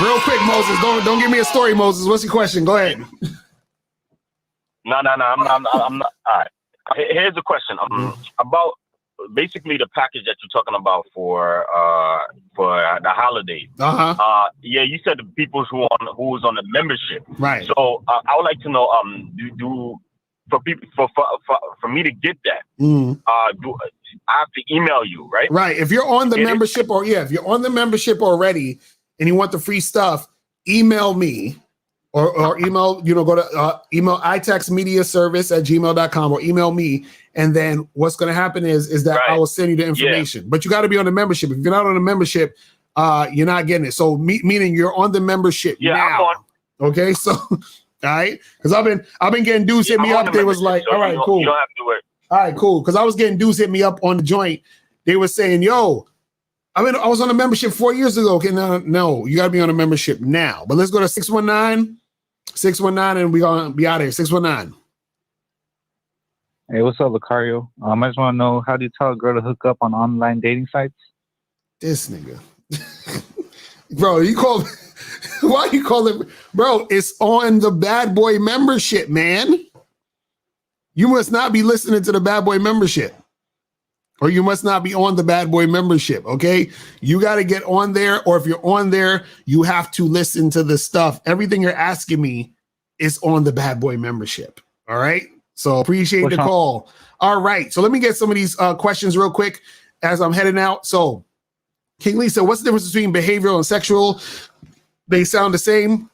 Real quick, Moses. Don't give me a story, Moses. What's your question? Go ahead. No. I'm not. All right. Here's the question. About basically the package that you're talking about for the holidays. Yeah, you said the people who's on the membership. Right. So I would like to know, for me to get that, do I have to email you, right? Right. If you're on the membership, if you're on the membership already and you want the free stuff, email me or email, go to email itexmediaservice@gmail.com or email me. And then what's going to happen is that I will send you the information. But you got to be on the membership. If you're not on the membership, you're not getting it. So meaning you're on the membership now. Okay. So, all right. Because I've been getting dudes hit me up. They was like, all right, cool. You don't have to worry. All right, cool. Because I was getting dudes hit me up on the joint. They were saying, yo, I was on a membership 4 years ago. Okay, no, you got to be on a membership now. But let's go to 619, and we're going to be out of here. 619. Hey, what's up, Locario? I just want to know, how do you tell a girl to hook up on online dating sites? This nigga. Bro, why you call it? Bro, it's on the Bad Boy membership, man. You must not be listening to the Bad Boy membership. Or you must not be on the Bad Boy membership, okay? You got to get on there, or if you're on there, you have to listen to the stuff. Everything you're asking me is on the Bad Boy membership, all right? So appreciate the call. All right, so let me get some of these questions real quick as I'm heading out. So King Lee said, what's the difference between behavioral and sexual? They sound the same.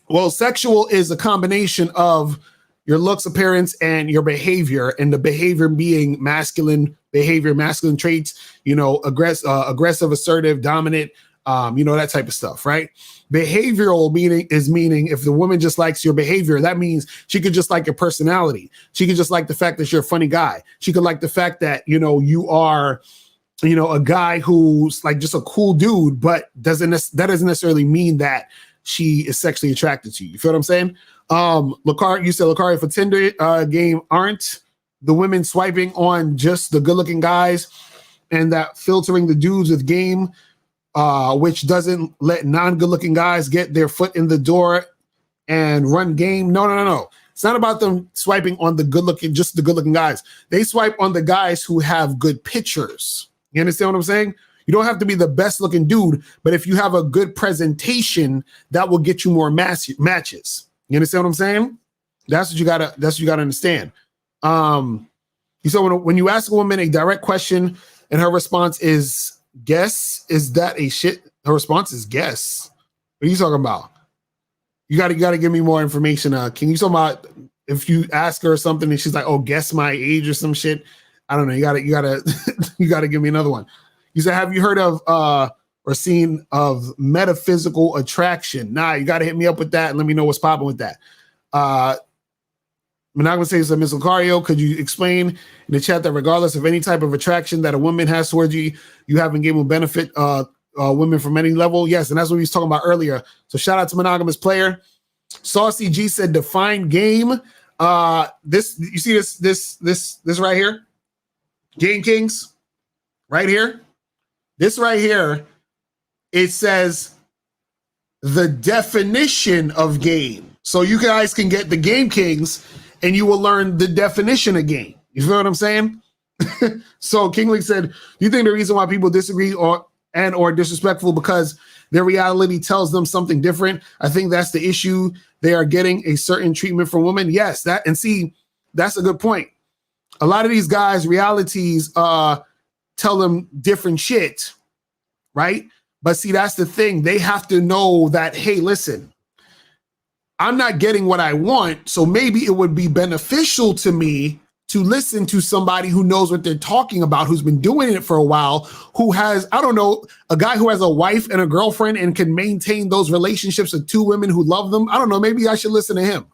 Well, sexual is a combination of your looks, appearance, and your behavior, and the behavior being masculine behavior, masculine traits, aggressive, assertive, dominant, that type of stuff, right? Behavioral meaning if the woman just likes your behavior, that means she could just like your personality. She could just like the fact that you're a funny guy. She could like the fact that, you are, a guy who's like just a cool dude, but that doesn't necessarily mean that she is sexually attracted to you. You feel what I'm saying? You said Locario, for Tinder game, aren't the women swiping on just the good looking guys and that filtering the dudes with game, which doesn't let non-good-looking guys get their foot in the door and run game. No. It's not about them swiping on the good-looking guys. They swipe on the guys who have good pictures. You understand what I'm saying? You don't have to be the best-looking dude, but if you have a good presentation, that will get you more matches. You understand what I'm saying? That's what you gotta understand. You said when you ask a woman a direct question and her response is guess, is that a shit? Her response is guess. What are you talking about? You gotta give me more information. Can you talk about if you ask her something and she's like, oh, guess my age or some shit? I don't know. You gotta give me another one. You said, have you heard of or seen of metaphysical attraction? Nah, you gotta hit me up with that and let me know what's popping with that. Monogamous says, Mr. Locario, could you explain in the chat that regardless of any type of attraction that a woman has towards you, you have and game will benefit women from any level? Yes, and that's what we was talking about earlier. So shout out to Monogamous Player. Saucy G said, define game. This you see this right here? Game Kings, right here. This right here, it says the definition of game. So you guys can get the Game Kings and you will learn the definition of game. You feel what I'm saying? So Kingly said, do you think the reason why people disagree or disrespectful because their reality tells them something different? I think that's the issue. They are getting a certain treatment from women. Yes, that's a good point. A lot of these guys' realities tell them different shit, right? But see, that's the thing. They have to know that, hey, listen, I'm not getting what I want, so maybe it would be beneficial to me to listen to somebody who knows what they're talking about, who's been doing it for a while, who has, I don't know, a guy who has a wife and a girlfriend and can maintain those relationships with two women who love them. I don't know, maybe I should listen to him.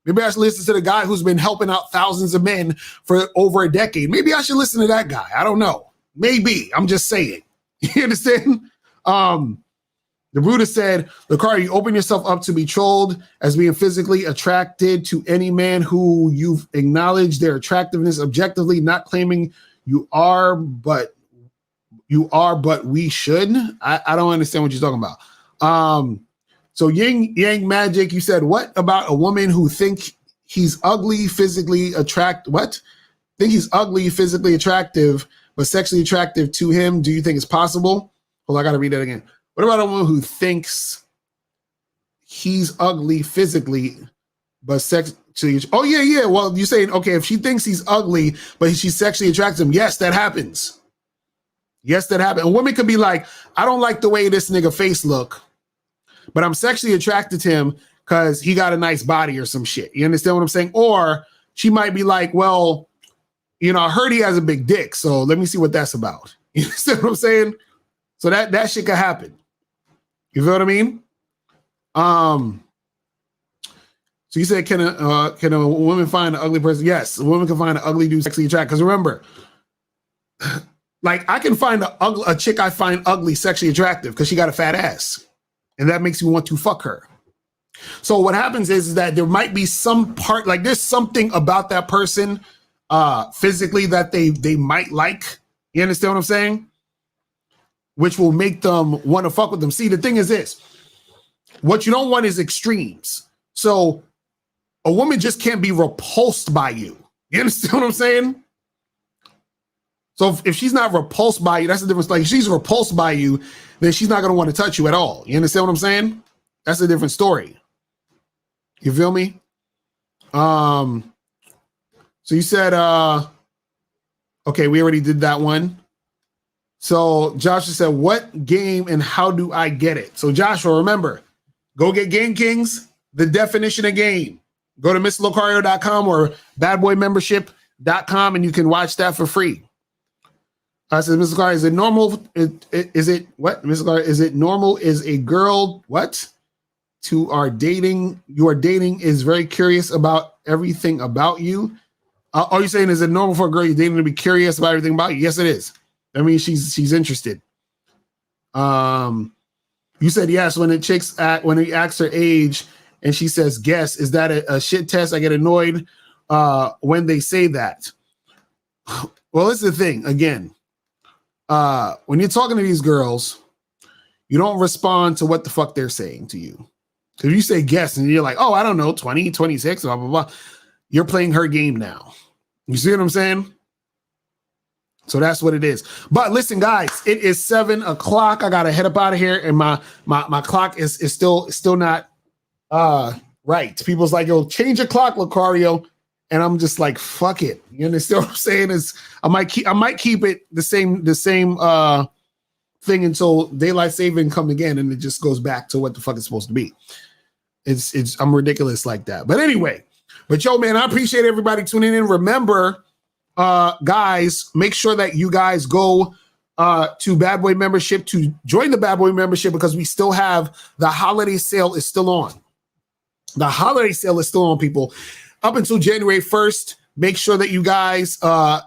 Maybe I should listen to the guy who's been helping out thousands of men for over a decade. Maybe I should listen to that guy. I don't know. Maybe. I'm just saying. You understand? The Brutus said, Locario, you open yourself up to be trolled as being physically attracted to any man who you've acknowledged their attractiveness objectively, not claiming you are, but we should. I don't understand what you're talking about. So Yang Magic, you said, what about a woman who think he's ugly, physically attractive? What? Think he's ugly, physically attractive, but sexually attractive to him? Do you think it's possible? Well, I got to read that again. What about a woman who thinks he's ugly physically, but sexually? Oh, yeah. Well, you're saying, okay, if she thinks he's ugly, but she's sexually attracted to him, yes, that happens. Yes, that happens. A woman could be like, I don't like the way this nigga face look, but I'm sexually attracted to him because he got a nice body or some shit. You understand what I'm saying? Or she might be like, well, you know, I heard he has a big dick, so let me see what that's about. You understand what I'm saying? So that shit could happen. You feel what I mean? So you said, can a woman find an ugly person? Yes, a woman can find an ugly dude sexually attractive. Because remember, like I can find a chick I find ugly sexually attractive because she got a fat ass. And that makes me want to fuck her. So what happens is that there might be some part, like there's something about that person physically that they might like. You understand what I'm saying? Which will make them want to fuck with them. See, the thing is this. What you don't want is extremes. So a woman just can't be repulsed by you. You understand what I'm saying? So if she's not repulsed by you, that's the difference. Like if she's repulsed by you, then she's not going to want to touch you at all. You understand what I'm saying? That's a different story. You feel me? So you said, okay, we already did that one. So Joshua said, what game and how do I get it? So Joshua, remember, go get Game Kings, the definition of game. Go to mr.locario.com or badboymembership.com and you can watch that for free. I said, Mr. Locario, is it normal? Is it what? Mr. Locario, is it normal? Is a girl what? You are dating is very curious about everything about you. Are you saying, is it normal for a girl you're dating to be curious about everything about you? Yes, it is. I mean, she's interested. You said yes when he asks her age and she says guess. Is that a shit test? I get annoyed when they say that. Well, it's the thing again. when you're talking to these girls, you don't respond to what the fuck they're saying to you. If you say guess and you're like, oh, I don't know, 20, 26, blah, blah, blah. You're playing her game now. You see what I'm saying? So that's what it is. But listen, guys, it is 7 o'clock. I got to head up out of here. And my clock is still not right. People's like, yo, change your clock, Locario. And I'm just like, fuck it. You understand what I'm saying? Is I might keep it the same thing until daylight saving come again, and it just goes back to what the fuck it's supposed to be. I'm ridiculous like that. But anyway, yo, man, I appreciate everybody tuning in. Remember, guys, make sure that you guys go to Bad Boy membership to join the Bad Boy membership, because we still have the holiday sale is still on. The holiday sale is still on, people, up until January 1st. Make sure that you guys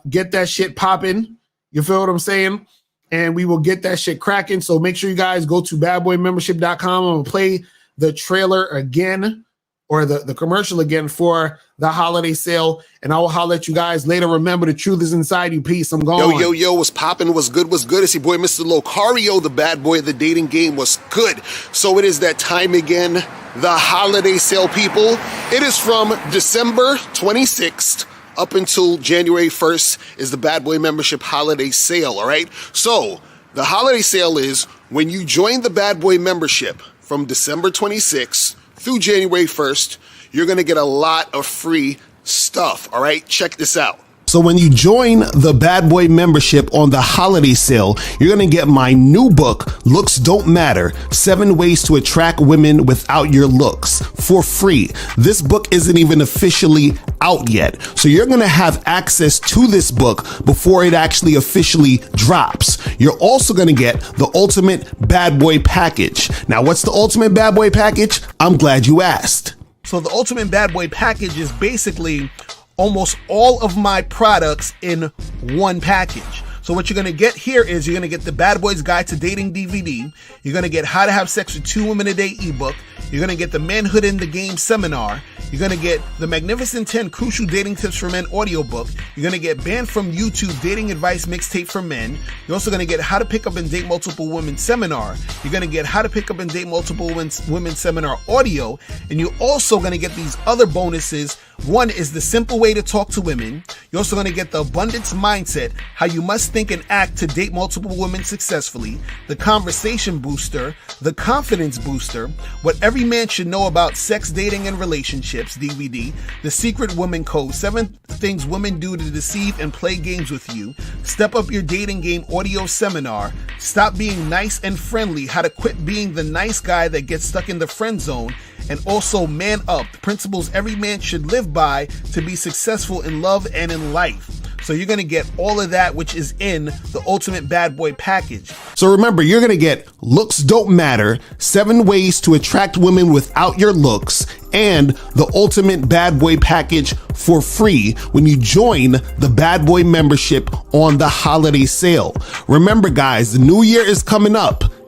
get that shit popping. You feel what I'm saying? And we will get that shit cracking. So make sure you guys go to badboymembership.com. I'm going to play the trailer again, or the commercial again for the holiday sale, and I will holler at you guys later. Remember, the truth is inside you. Peace. I'm going. Yo, what's popping? What's good? It's your boy, Mr. Locario, the bad boy of the dating game. Was good. So it is that time again, the holiday sale, people. It is from December 26th up until January 1st is the Bad Boy membership holiday sale, all right? So the holiday sale is when you join the Bad Boy membership from December 26th through January 1st, you're going to get a lot of free stuff, all right? Check this out. So when you join the Bad Boy membership on the holiday sale, you're going to get my new book, Looks Don't Matter, 7 Ways to Attract Women Without Your Looks, for free. This book isn't even officially out yet. So you're going to have access to this book before it actually officially drops. You're also going to get the Ultimate Bad Boy package. Now, what's the Ultimate Bad Boy package? I'm glad you asked. So the Ultimate Bad Boy package is basically almost all of my products in one package. So what you're going to get here is you're going to get the Bad Boys Guide to Dating DVD. You're going to get How to Have Sex with 2 Women a Day ebook. You're going to get the Manhood in the Game seminar. You're going to get the Magnificent 10 Crucial Dating Tips for Men audiobook. You're going to get Banned from YouTube Dating Advice Mixtape for Men. You're also going to get How to Pick Up and Date Multiple Women seminar. You're going to get How to Pick Up and Date Multiple Women seminar audio. And you're also going to get these other bonuses. One is the Simple Way to Talk to Women. You're also going to get the Abundance Mindset, How You Must Think and Act to Date Multiple Women Successfully, the Conversation Booster, the Confidence Booster, What Every Man Should Know About Sex, Dating, and Relationships DVD, The Secret Woman Code, 7 Things Women Do to Deceive and Play Games with You, Step Up Your Dating Game audio seminar, Stop Being Nice and Friendly, How to Quit Being the Nice Guy That Gets Stuck in the Friend Zone, and also Man Up, Principles Every Man Should Live by to be successful in love and in life. So you're going to get all of that, which is in the Ultimate Bad Boy package. So remember, you're going to get Looks Don't Matter, 7 Ways to Attract Women Without Your Looks, and the Ultimate Bad Boy package for free when you join the Bad Boy membership on the holiday sale. Remember, guys, the new year is coming up.